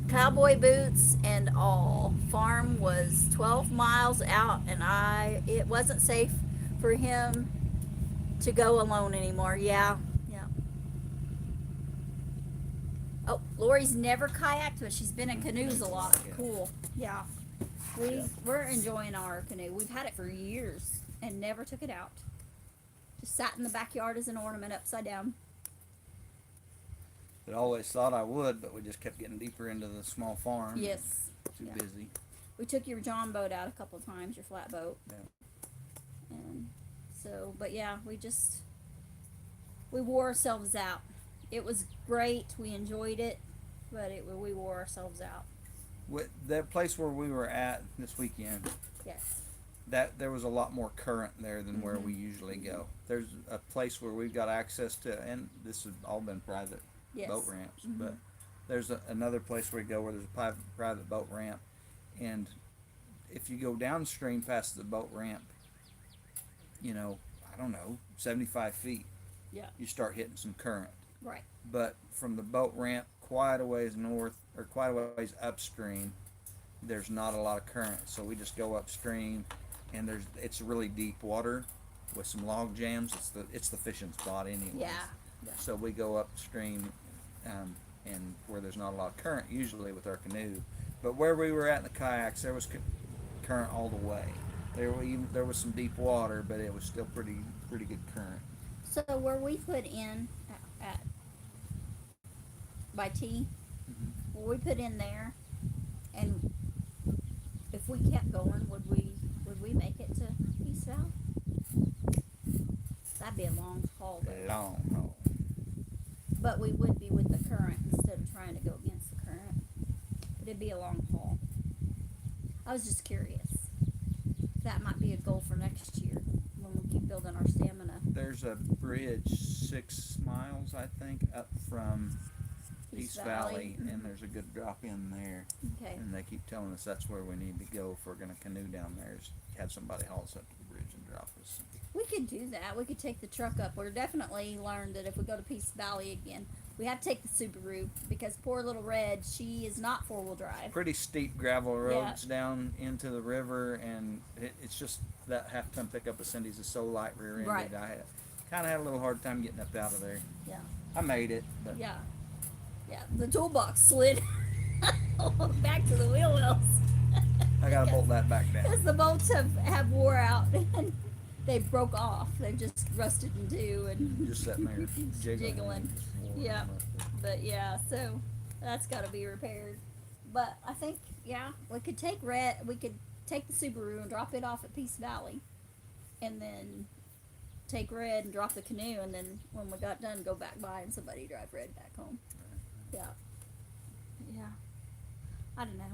cowboy boots and all. Farm was 12 miles out, and it wasn't safe for him to go alone anymore. Yeah. Oh, Lori's never kayaked, but she's been in canoes a lot. Cool. Yeah. We're enjoying our canoe. We've had it for years and never took it out. Just sat in the backyard as an ornament upside down. I always thought I would, but we just kept getting deeper into the small farm. Yes. Too busy. We took your John boat out a couple of times, your flatboat. Yeah. And so, but yeah, we wore ourselves out. It was great. We enjoyed it, but we wore ourselves out. That place where we were at this weekend, Yes. that there was a lot more current there than where we usually go. There's a place where we've got access to, and this has all been private boat ramps, but there's another place where we go where there's a private boat ramp, and if you go downstream past the boat ramp, I don't know, 75 feet, you start hitting some current. Right. But from the boat ramp quite a ways north, or quite a ways upstream, there's not a lot of current, so we just go upstream, and it's really deep water with some log jams. It's the fishing spot anyway. Yeah. So we go upstream, and where there's not a lot of current usually with our canoe, but where we were at in the kayaks, there was current all the way. There was some deep water, but it was still pretty good current. So where we put in at by T, where we put in there, and if we kept going, would we make it to Peace Valley? That'd be a long haul. Long haul. But we would be with the current instead of trying to go against the current. But it'd be a long haul. I was just curious. That might be a goal for next year when we keep building our stamina. There's a bridge 6 miles, I think, up from Peace Valley, and there's a good drop in there. Okay. And they keep telling us that's where we need to go if we're going to canoe down there, is have somebody haul us up to the bridge and drop us. We could do that. We could take the truck up. We're definitely learned that if we go to Peace Valley again, we have to take the Subaru, because poor little Red, she is not 4-wheel drive. Pretty steep gravel roads down into the river, and it's just that half-ton pickup of Cindy's is so light rear-ended. Right. I kind of had a little hard time getting up out of there. Yeah. I made it, but Yeah. The toolbox slid back to the wheel wells. I got to bolt that back down. Because the bolts have wore out and they broke off. They've just rusted in two and Just sitting there jiggling. Yeah. But yeah, so that's got to be repaired. But I think, we could take the Subaru and drop it off at Peace Valley, and then take Red and drop the canoe, and then when we got done, go back by and somebody drive Red back home. Yeah. Yeah. I don't know.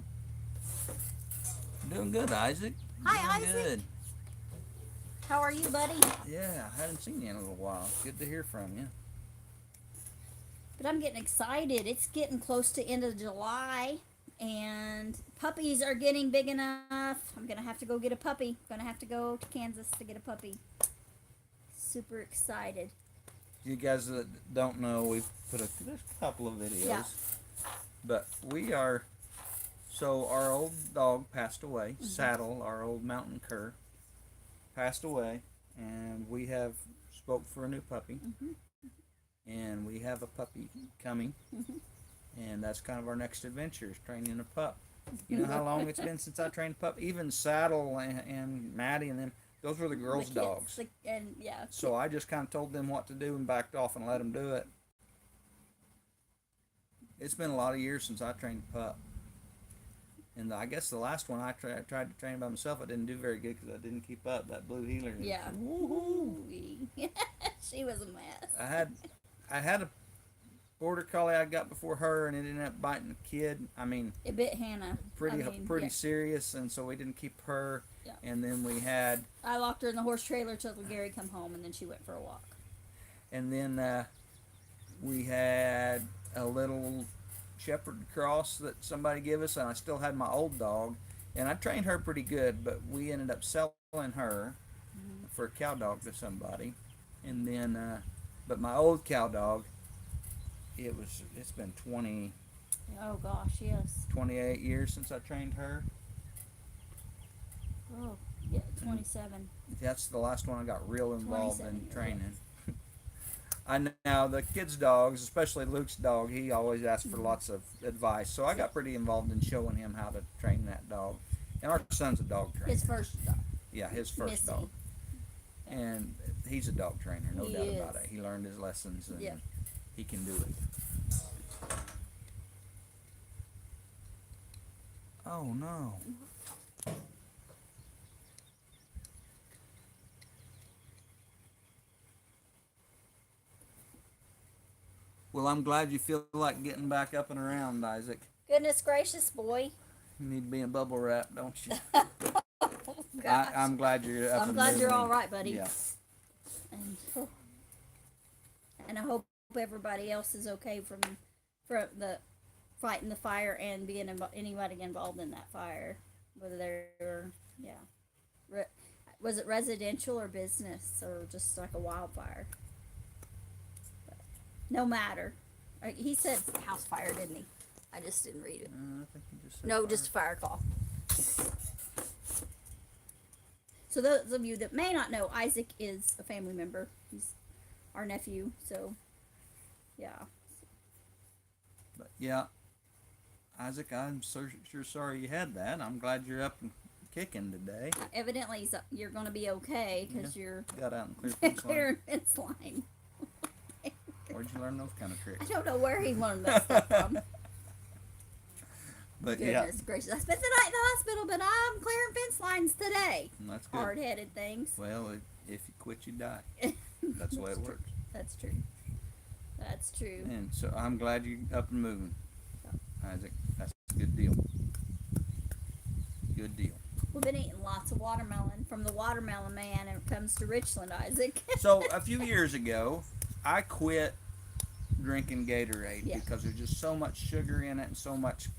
Doing good, Isaac. Hi, Doing Isaac. Good. How are you, buddy? Yeah, I hadn't seen you in a little while. Good to hear from you. But I'm getting excited. It's getting close to end of July, and puppies are getting big enough. I'm gonna have to go get a puppy. Gonna have to go to Kansas to get a puppy. Super excited. You guys that don't know, we've put there's a couple of videos. Yeah. But we are, so our old dog passed away. Saddle, our old mountain cur, passed away, and we have spoke for a new puppy. And we have a puppy coming, and that's kind of our next adventure, is training a pup. You know how long it's been since I trained a pup? Even Saddle and Maddie and them, those were the girls' The kids, dogs. and yeah. So I just kind of told them what to do and backed off and let them do it. It's been a lot of years since I trained a pup. And I guess the last one I tried to train by myself, I didn't do very good because I didn't keep up. That blue heeler. Yeah. Woo-hoo. She was a mess. I had a border collie I got before her, and it ended up biting a kid. I mean, It bit Hannah. pretty Yeah. serious, and so we didn't keep her. Yeah. And then we had, I locked her in the horse trailer till Gary come home, and then she went for a walk. and then we had a little shepherd cross that somebody gave us, and I still had my old dog, and I trained her pretty good, but we ended up selling her for a cow dog to somebody, and then, but my old cow dog, it's been 28 Oh gosh, yes. years since I trained her. Oh, yeah, 27. That's the last one I got real involved 27 in years training. Now the kids' dogs, especially Luke's dog, he always asks for lots of advice. So I got pretty involved in showing him how to train that dog. And our son's a dog trainer. His first dog. Yeah, his first Missy. dog. And he's a dog trainer, no He doubt is. about it. He learned his lessons, and Yeah. he can do it. Oh no. Well, I'm glad you feel like getting back up and around, Isaac. Goodness gracious, boy. You need to be in bubble wrap, don't you? Oh, gosh. I'm glad you're up I'm and glad you're moving. all right, buddy. Yeah. And I hope everybody else is okay from the fighting the fire and being anybody involved in that fire, whether they're was it residential or business or just like a wildfire. But no matter. He said house fire, didn't he? I just didn't read it. I think you just said No, fire. just a fire call. So those of you that may not know, Isaac is a family member. He's our nephew, so yeah. But yeah, Isaac, I'm sure sorry you had that. I'm glad you're up and kicking today. Evidently, you're going to be okay because you're Got out and cleared fence line. clearing fence line. Where'd you learn those kind of I tricks? don't know where he learned that stuff from. But Goodness gracious! I spent the night in the hospital, but I'm clearing fence lines today. that's good. Hard-headed things. Well, if you quit, you die. That's the way it works. That's true. That's true. And so I'm glad you're up and moving, Isaac. That's a good deal. Good deal. We've been eating lots of watermelon from the watermelon man when it comes to Richland, Isaac. So a few years ago, I quit drinking Gatorade Yeah. because there's just so much sugar in it and so much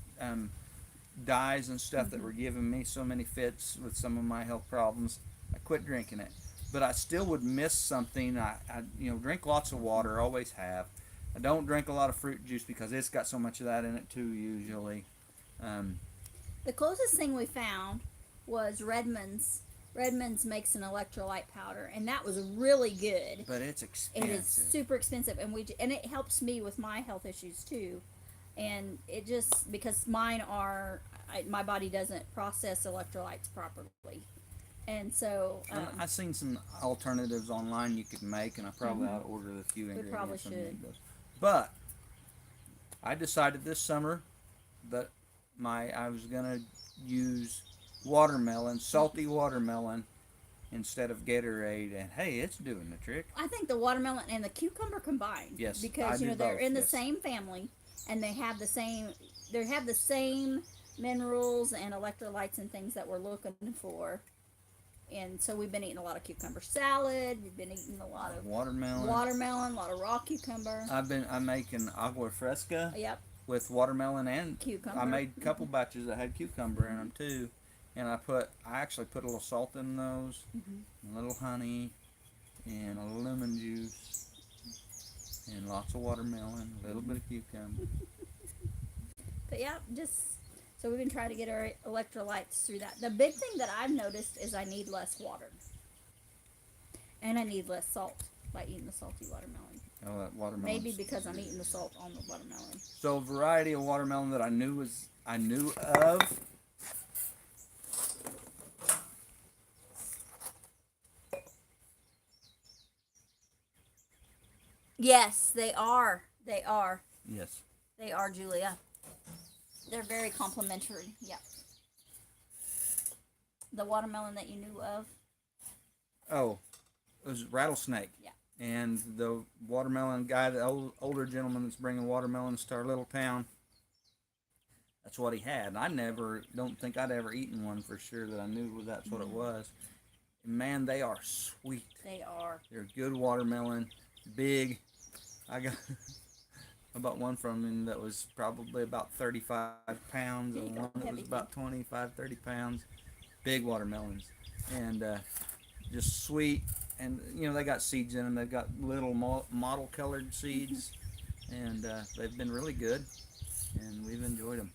dyes and stuff that were giving me so many fits with some of my health problems. I quit drinking it, but I still would miss something. I drink lots of water, always have. I don't drink a lot of fruit juice because it's got so much of that in it too usually. The closest thing we found was Redmond's. Redmond's makes an electrolyte powder, and that was really good. But it's expensive. It is super expensive, and it helps me with my health issues too. And it just because my body doesn't process electrolytes properly, and so I've seen some alternatives online you could make, and I probably ought to order a few ingredients. probably and should. make those. But I decided this summer that I was gonna use watermelon, salty watermelon, instead of Gatorade, and hey, it's doing the trick. I think the watermelon and the cucumber combined. Yes, because I do they're both, in the yes. same family, and they have the same minerals and electrolytes and things that we're looking for. And so we've been eating a lot of cucumber salad. We've been eating a lot of Watermelon. a lot of raw cucumber. I'm making agua fresca Yep, with watermelon, and cucumber. I made a couple batches that had cucumber in them too. And I actually put a little salt in those, a little honey, and a little lemon juice, and lots of watermelon, a little bit of cucumber. But yeah, just so we've been trying to get our electrolytes through that. The big thing that I've noticed is I need less water, and I need less salt by eating the salty watermelon. Oh, that watermelon. Maybe because I'm eating the salt on the watermelon. So a variety of watermelon that I knew of. Yes, they are. They are. Yes. They are, Julia. They're very complimentary. Yeah. The watermelon that you knew of. Oh, it was rattlesnake. Yeah. And the watermelon guy, the older gentleman that's bringing watermelons to our little town, that's what he had. I don't think I'd ever eaten one for sure that I knew that's what it was. Man, they are sweet. They are. They're good watermelon, big. I bought one from him that was probably about 35 pounds, and one that was about 25, 30 pounds. Big watermelons, and just sweet. And they got seeds in them. They've got little mottle colored seeds, and they've been really good, and we've enjoyed them.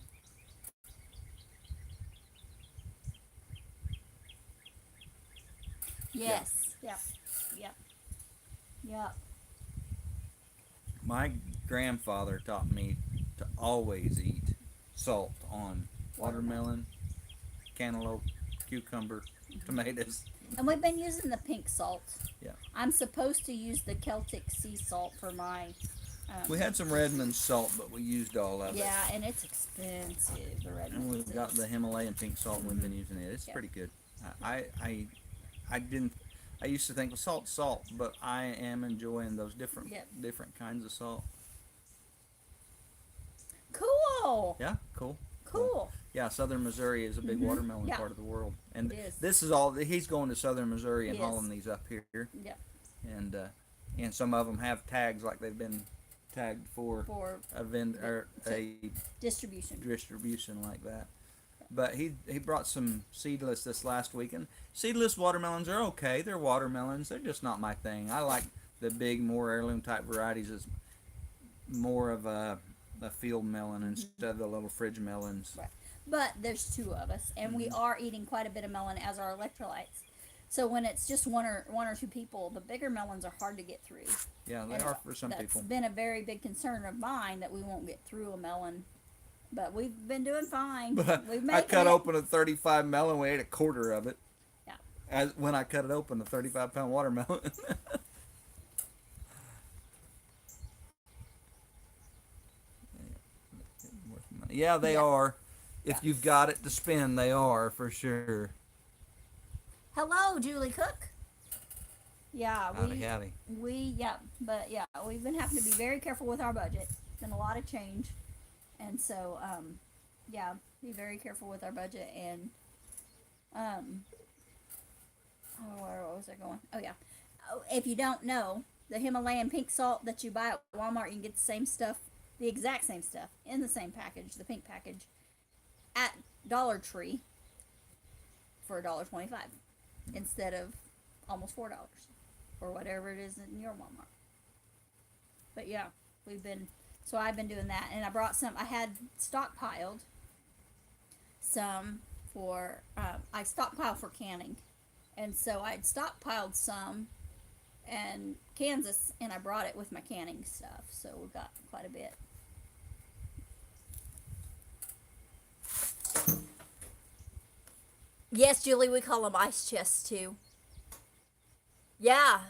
Yes. Yep. Yep. Yep. My grandfather taught me to always eat salt on watermelon, cantaloupe, cucumber, tomatoes. And we've been using the pink salt. Yeah. I'm supposed to use the Celtic sea salt for my. We had some Redmond salt, but we used all of it. Yeah, and it's expensive. The Redmond. And we've got the Himalayan pink salt, and we've been using it. It's pretty good. I didn't. I used to think, well, salt's salt, but I am enjoying those different kinds of salt. Cool. Yeah, cool. Cool. Yeah, Southern Missouri is a big watermelon part of the world, and It is. this is all. He's going to Southern Missouri and Yes. hauling these up here, Yep. and some of them have tags like they've been tagged for a Distribution like that. But he brought some seedless this last week, and seedless watermelons are okay. They're watermelons. They're just not my thing. I like the big, more heirloom type varieties as more of a field melon instead of the little fridge melons. Right. But there's two of us, and we are eating quite a bit of melon as our electrolytes. So when it's just one or two people, the bigger melons are hard to get through. Yeah, they are for some people. That's been a very big concern of mine, that we won't get through a melon. But we've been doing fine. I cut open a 35 melon. We ate a quarter of it. Yeah. When I cut it open, a 35-pound watermelon. Yeah, they are. If you've got it to spend, they are for sure. Hello, Julie Cook. Yeah, Howdy. We've been having to be very careful with our budget. It's been a lot of change, and so be very careful with our budget. And where was I going? Oh yeah, if you don't know, the Himalayan pink salt that you buy at Walmart, you can get the same stuff, the exact same stuff in the same package, the pink package, at Dollar Tree for $1.25 instead of almost $4 or whatever it is in your Walmart. But yeah, I've been doing that, and I brought some. I had stockpiled some for I stockpiled for canning, and so I'd stockpiled some in Kansas, and I brought it with my canning stuff, so we got quite a bit. Yes, Julie, we call them ice chests too. Yeah,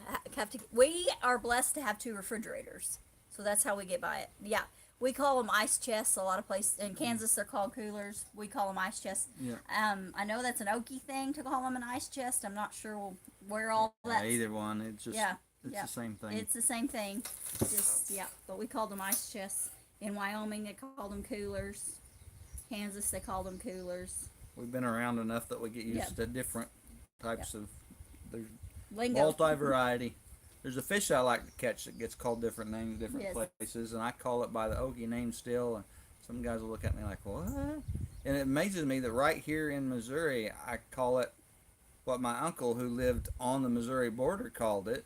we are blessed to have two refrigerators, so that's how we get by it. Yeah, we call them ice chests. A lot of places in Kansas they're called coolers. We call them ice chests. Yeah. I know that's an Okie thing to call them an ice chest. I'm not sure where all that. Either one. It's just Yeah, it's yeah. the same thing. It's the same thing. Just yeah, but we called them ice chests. In Wyoming, they called them coolers. Kansas, they called them coolers. We've been around enough that we get used Yep. to different Yep. types of. There's Lingo. multi variety. There's a fish I like to catch that gets called different names, different Yes. places, and I call it by the Okie name still. And some guys will look at me like, "What?" And it amazes me that right here in Missouri, I call it what my uncle, who lived on the Missouri border, called it,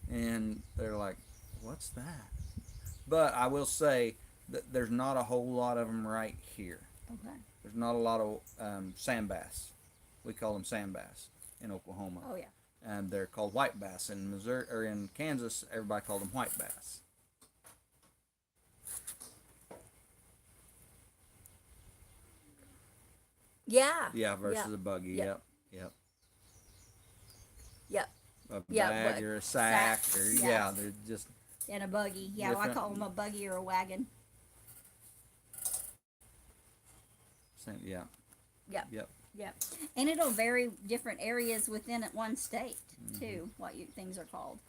and they're like, "What's that?" But I will say that there's not a whole lot of them right here. Okay. There's not a lot of sand bass. We call them sand bass in Oklahoma. Oh yeah. And they're called white bass in Missouri or in Kansas. Everybody called them white bass. Yeah. Yeah, versus Yep. a buggy. Yep. Yep. Yep. A Yeah, bag or a sack, sack, or yeah. yeah, they're just And a buggy. Yeah, well, I different. call them a buggy or a wagon. Same, yeah. Yep. Yep. Yep. And it'll vary different areas within one state too. What things are called.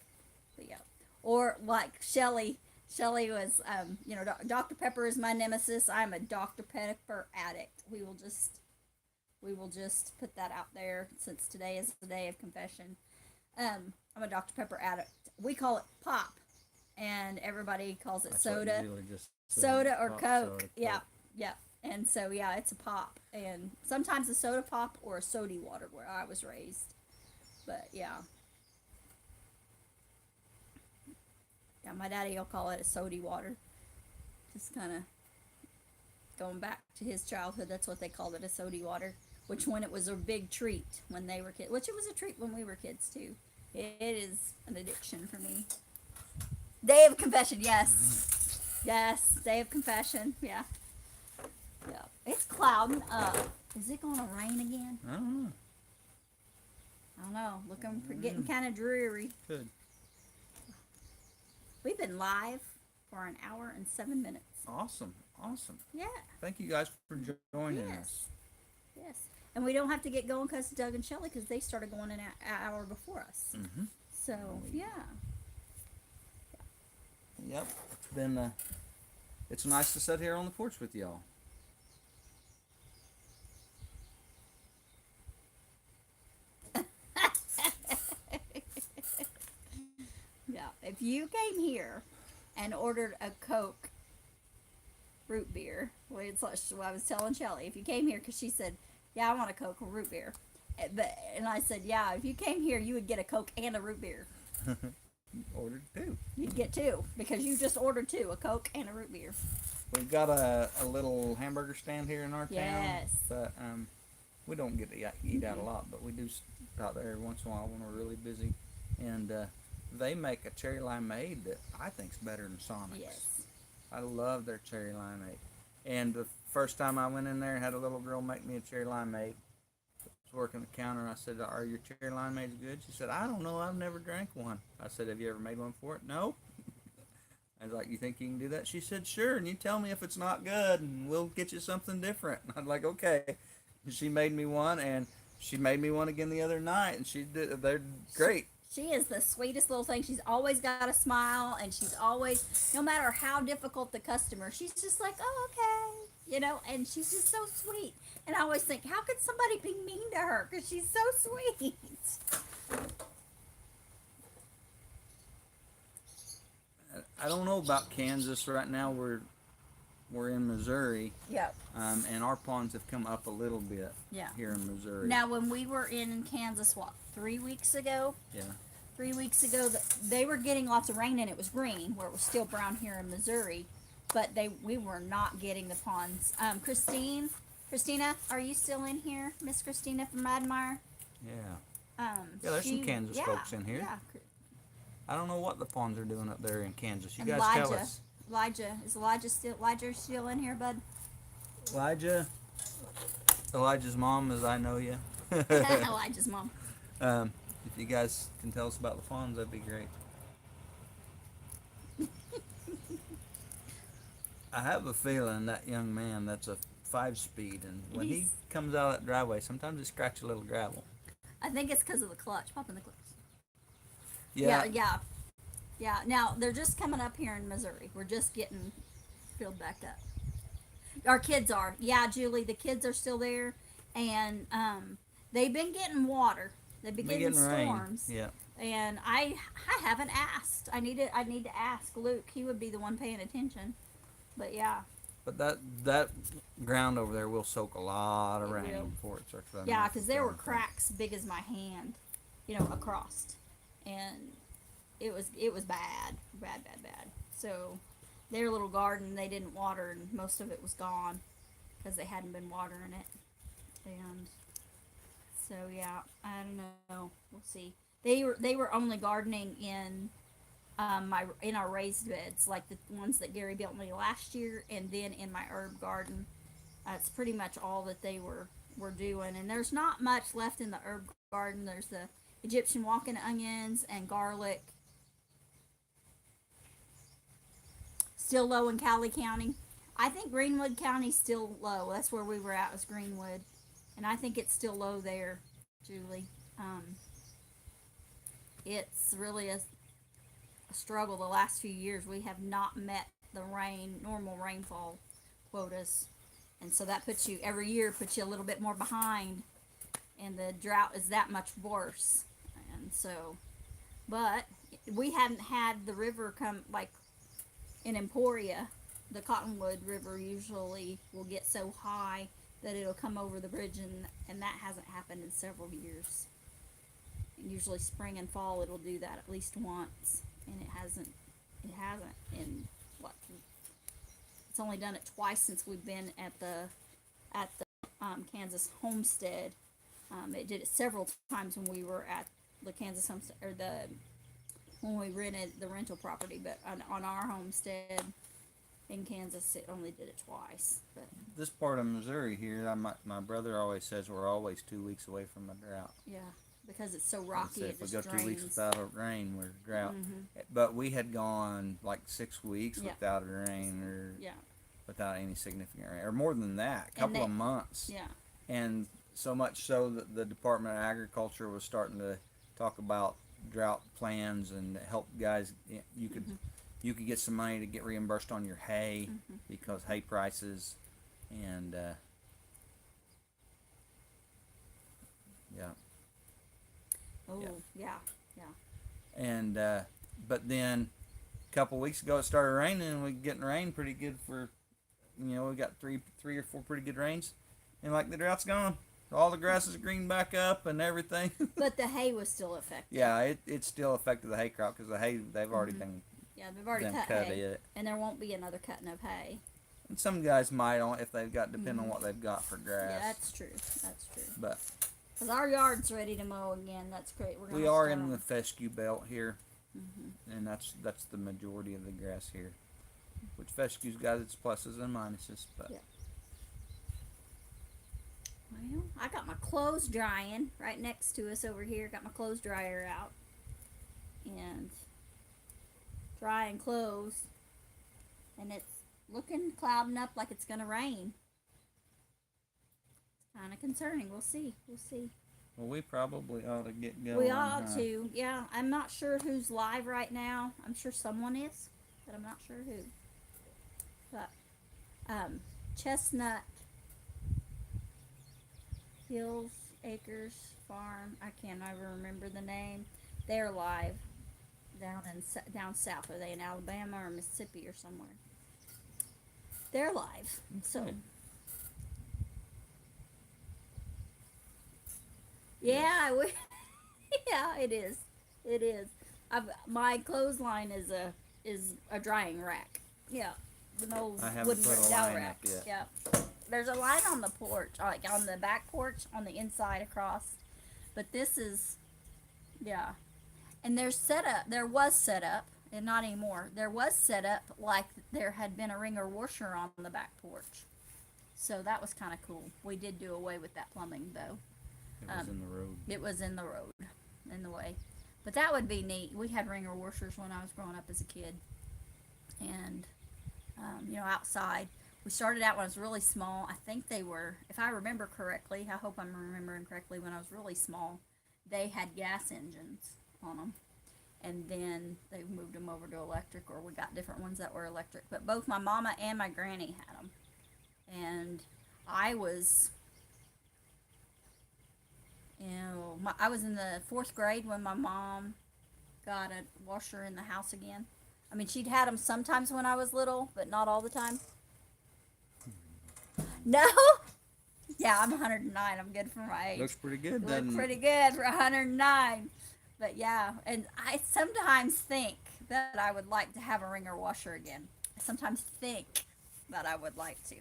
But yeah. Or like Shelly. Shelly was, Dr. Pepper is my nemesis. I'm a Dr. Pepper addict. We will just put that out there since today is the day of confession. I'm a Dr. Pepper addict. We call it pop, and everybody calls it That's what soda, usually just soda or pop Coke. soda, Yeah, Coke. yeah. And so yeah, it's a pop, and sometimes a soda pop or a sody water where I was raised. But yeah. Yeah, my daddy will call it a sody water. Just kind of going back to his childhood, that's what they called it, a sody water. Which when it was a big treat when they were kids, which it was a treat when we were kids too. It is an addiction for me. Day of confession, yes, yes. Day of confession, yeah, yeah. It's clouding up. Is it gonna rain again? I don't know. I don't know. Looking for getting kind of dreary. Good. We've been live for an hour and 7 minutes. Awesome. Yeah. Thank you guys for joining Yes. us. Yes. And we don't have to get going because Doug and Shelly, because they started going an hour before us. Mm-hmm. So, yeah. Yep. It's been. It's nice to sit here on the porch with y'all. Yeah. If you came here and ordered a Coke root beer, well, it's like what I was telling Shelly. If you came here, because she said, "Yeah, I want a Coke or root beer," and I said, "Yeah, if you came here, you would get a Coke and a root beer. Ordered two. You'd get two because you just ordered two, a Coke and a root beer." We've got a little hamburger stand here in our Yes. town, but we don't get to eat out a lot, but we do stop there every once in a while when we're really busy, and they make a cherry limeade that I think's better than Sonic's. Yes. I love their cherry limeade. And the first time I went in there, had a little girl make me a cherry limeade. I was working the counter, and I said, "Are your cherry limeades good?" She said, "I don't know. I've never drank one." I said, "Have you ever made one for it?" "No." I was like, "You think you can do that?" She said, "Sure, and you tell me if it's not good, and we'll get you something different." I'm like, "Okay." And she made me one, and she made me one again the other night, and they're great. She is the sweetest little thing. She's always got a smile, and she's always, no matter how difficult the customer, she's just like, "Oh, okay," and she's just so sweet. And I always think, how could somebody be mean to her? Because she's so sweet. I don't know about Kansas right now. We're in Missouri, Yep. and our ponds have come up a little bit Yeah. here in Missouri. Now, when we were in Kansas, 3 weeks ago? Yeah. 3 weeks ago, they were getting lots of rain, and it was green, where it was still brown here in Missouri. But we were not getting the ponds. Christina, are you still in here? Miss Christina from Admire? Yeah. Yeah, there's some Kansas folks in here. Yeah. I don't know what the ponds are doing up there in Kansas. You guys tell us. Elijah still in here, bud? Elijah's mom, as I know you. Elijah's mom. If you guys can tell us about the ponds, that'd be great. I have a feeling that young man, that's a 5-speed, and when he comes out of that driveway, sometimes he scratches a little gravel. I think it's because of the clutch, popping the clutch. Yeah. Yeah. Now they're just coming up here in Missouri. We're just getting filled back up. Our kids are. Yeah, Julie, the kids are still there, and they've been getting water. They've been Been getting getting rain. storms. Yeah. And I haven't asked. I need to ask Luke. He would be the one paying attention. But yeah, But that ground over there will soak a lot of it rain will. before it starts running. Yeah, off because the there were ground. cracks big as my hand, across, and it was bad, bad, bad, bad. So their little garden they didn't water, and most of it was gone because they hadn't been watering it. And so yeah, I don't know. We'll see. They were only gardening in our raised beds, like the ones that Gary built me last year, and then in my herb garden. That's pretty much all that they were doing. And there's not much left in the herb garden. There's the Egyptian walking onions and garlic. Still low in Cowley County. I think Greenwood County's still low. That's where we were at, was Greenwood. And I think it's still low there, Julie. It's really a struggle the last few years. We have not met the normal rainfall quotas. And so that puts you, every year, puts you a little bit more behind. And the drought is that much worse. And so, but we hadn't had the river come, like in Emporia, the Cottonwood River usually will get so high that it'll come over the bridge, and that hasn't happened in several years. And usually spring and fall it'll do that at least once, and it hasn't in what, it's only done it twice since we've been at the Kansas Homestead. It did it several times when we were at the Kansas Homestead, or when we rented the rental property, but on our homestead in Kansas, it only did it twice. But This part of Missouri here, my brother always says we're always 2 weeks away from a drought. yeah, because it's so He rocky, said it if we just go 2 weeks drains. without a rain, we're a drought. Mm-hmm. But we had gone like 6 weeks Yeah. without a rain, or Yeah, without any significant rain, or more than that, a couple of months. yeah, And so much so that the Department of Agriculture was starting to talk about drought plans and help guys. You could get some money to get reimbursed on your hay, because hay prices, and yeah. oh Yeah. yeah, And but then a couple weeks ago it started raining, and we're getting rain pretty good for, we got three or four pretty good rains, and like the drought's gone. All the grass is green back up and everything. but the hay was still affected. Yeah, it still affected the hay crop, because the hay, they've already been Yeah, they've already done cut cut hay, it. and there won't be another cutting of hay. And some guys might, on if they've got, depending on what they've got for grass. Yeah, that's true. That's true. But Because our yard's ready to mow again. That's great. We're gonna we are start in the on- fescue belt here, and that's the majority of the grass here. Which fescue's got its pluses and minuses, but Yeah. Well, I got my clothes drying right next to us over here. Got my clothes dryer out. And drying clothes. And it's looking, clouding up like it's going to rain. It's kind of concerning. We'll see. We'll see. well, we probably ought to get going. We ought huh? to. Yeah, I'm not sure who's live right now. I'm sure someone is, but I'm not sure who. But Chestnut Hills Acres Farm. I can't ever remember the name. They're live down south. Are they in Alabama or Mississippi or somewhere? They're live. So Okay. yeah, yeah, it is. It is. My clothesline is a drying rack. Yeah, the old I haven't wooden put a dowel line rack. up yet. Yeah, there's a line on the porch, like on the back porch, on the inside across. But this is, yeah, and there's set up. There was set up, and not anymore. There was set up like there had been a wringer washer on the back porch. So that was kind of cool. We did do away with that plumbing though. It was in the road. It was in the road, in the way. But that would be neat. We had wringer washers when I was growing up as a kid. And, outside. We started out when I was really small. I think they were, if I remember correctly, I hope I'm remembering correctly, when I was really small, they had gas engines on them, and then they moved them over to electric, or we got different ones that were electric. But both my mama and my granny had them, and I was, I was in the fourth grade when my mom got a washer in the house again. I mean, she'd had them sometimes when I was little, but not all the time. No. Yeah, I'm 109. I'm good for my age. Looks pretty good, Look doesn't it? pretty good for 109. But yeah, and I sometimes think that I would like to have a wringer washer again. I sometimes think that I would like to.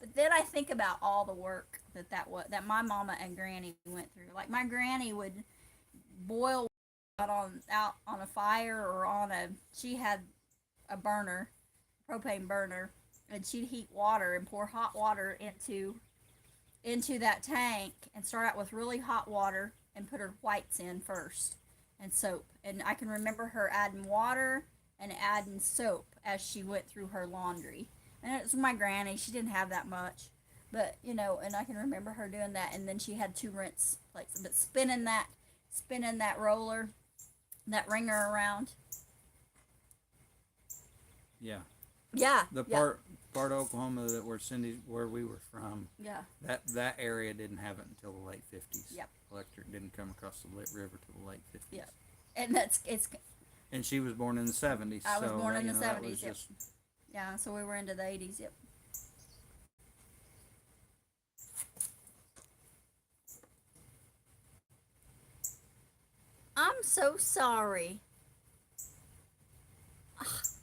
But then I think about all the work that my mama and granny went through. Like my granny would boil out on a fire or on a she had a burner, propane burner, and she'd heat water and pour hot water into that tank and start out with really hot water and put her whites in first and soap. And I can remember her adding water and adding soap as she went through her laundry. And it was my granny. She didn't have that much. But, and I can remember her doing that. And then she had 2 rinse plates. But spinning that roller, that wringer around. Yeah. Yeah. The yeah. part of Oklahoma that where we were from, Yeah. that area didn't have it until the late 50s. Yep. Electric didn't come across the river till the late 50s. Yeah. And it's. And she was born in the 70s. I was born in the that 70s. was Yep. just, Yeah. So we were into the 80s. Yep. I'm so sorry.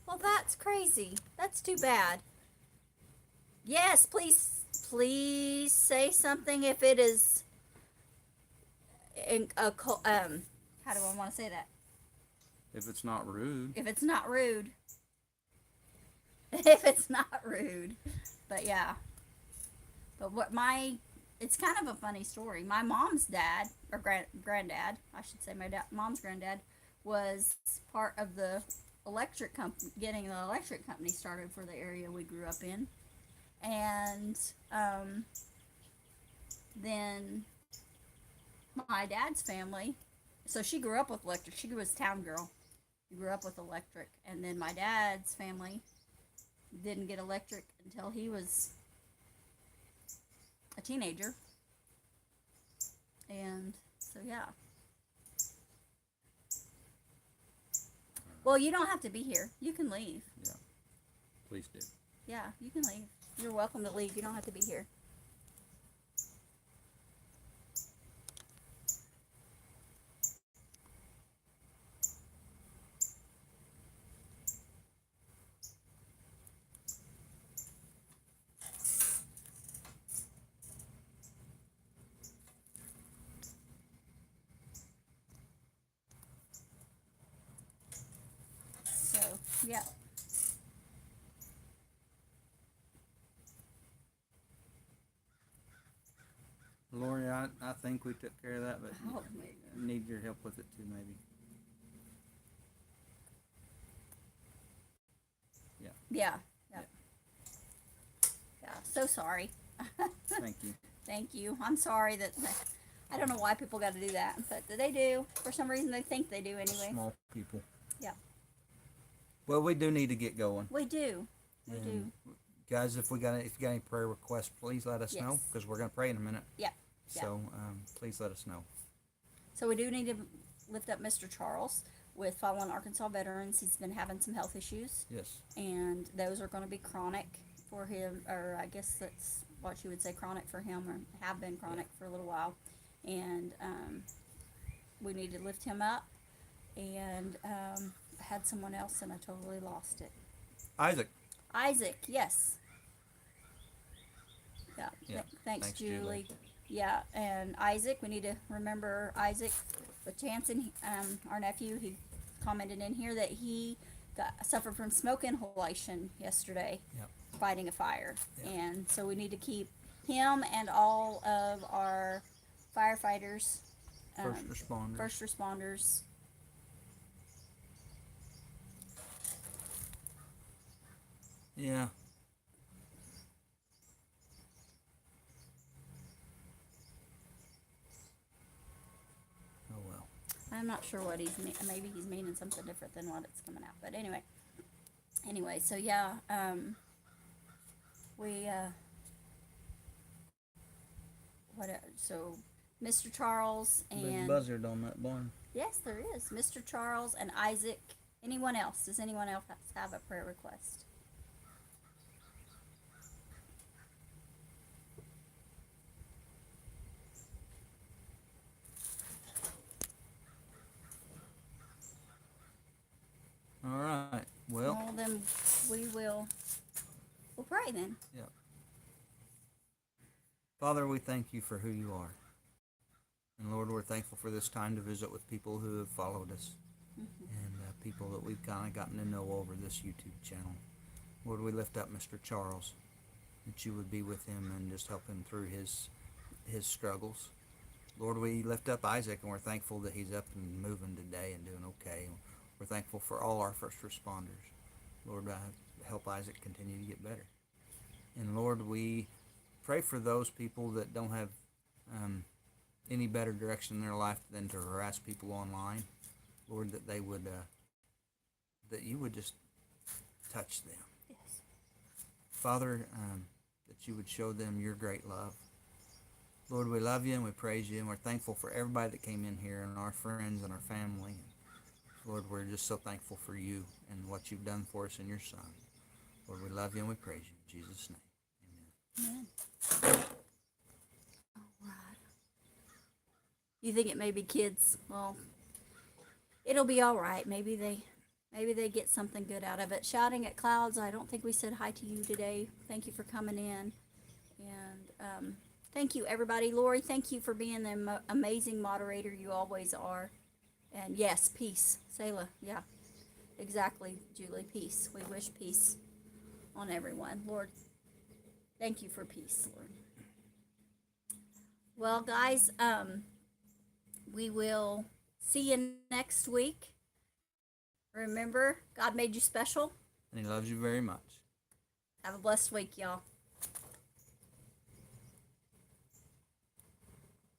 Well, that's crazy. That's too bad. Yes, please say something if it is in a how do I want to say that? if it's not rude. If it's not rude. If it's not rude. But yeah. But it's kind of a funny story. My mom's dad, or granddad, I should say, mom's granddad, was part of the electric company, getting the electric company started for the area we grew up in. And then my dad's family, so she grew up with electric. She was a town girl. She grew up with electric. And then my dad's family didn't get electric until he was a teenager. And so, yeah. Well, you don't have to be here. You can leave. Yeah. Please do. Yeah, you can leave. You're welcome to leave. You don't have to be here. So, yeah. Lori, I think we took care of that, but Oh, maybe. need your help with it too, maybe. Yeah. Yeah. Yeah. So sorry. Thank you. Thank you. I'm sorry that I don't know why people got to do that, but they do. For some reason, they think they do anyway. Small people. Yeah. Well, we do need to get going. We do. We do. Guys, if you got any prayer requests, please let us know, because we're going to pray in a minute. Yeah. So please let us know. So we do need to lift up Mr. Charles with Fallen Arkansas Veterans. He's been having some health issues. Yes. And those are going to be chronic for him, or I guess that's what you would say, chronic for him, or have been chronic for a little while. And we need to lift him up. And had someone else, and I totally lost it. Isaac, yes. Yeah. Yeah. Thanks, Julie. Yeah, and Isaac, we need to remember Isaac with Jansen, our nephew. He commented in here that he suffered from smoke inhalation yesterday, fighting a fire. Yep. And so we need to keep him and all of our firefighters, first responders. Yeah. Oh I'm not sure what maybe he's meaning something different than what it's coming out. But anyway, so yeah, we so Mr. Charles Big and buzzard on that barn. yes, there is Mr. Charles and Isaac. Anyone else? Does anyone else have a prayer request? All right. Well, Then we'll pray then. yeah. Father, we thank you for who you are. And Lord, we're thankful for this time to visit with people who have followed us and people that we've kind of gotten to know over this YouTube channel. Lord, we lift up Mr. Charles, that you would be with him and just help him through his struggles. Lord, we lift up Isaac, and we're thankful that he's up and moving today and doing okay. We're thankful for all our first responders. Lord, help Isaac continue to get better. And Lord, we pray for those people that don't have any better direction in their life than to harass people online. Lord, that they would, that you would just touch them. Yes. Father, that you would show them your great love. Lord, we love you and we praise you, and we're thankful for everybody that came in here and our friends and our family. Lord, we're just so thankful for you and what you've done for us in your Son. Lord, we love you and we praise you. In Jesus' name, amen. Amen. All right. You think it may be kids? Well, it'll be all right. Maybe they get something good out of it. Shouting at clouds. I don't think we said hi to you today. Thank you for coming in, and thank you everybody. Lori, thank you for being the amazing moderator you always are. And yes, peace. Selah, yeah, exactly, Julie, peace. We wish peace on everyone. Lord, thank you for peace, Lord. Well, guys, we will see you next week. Remember, God made you special. And he loves you very much. Have a blessed week, y'all.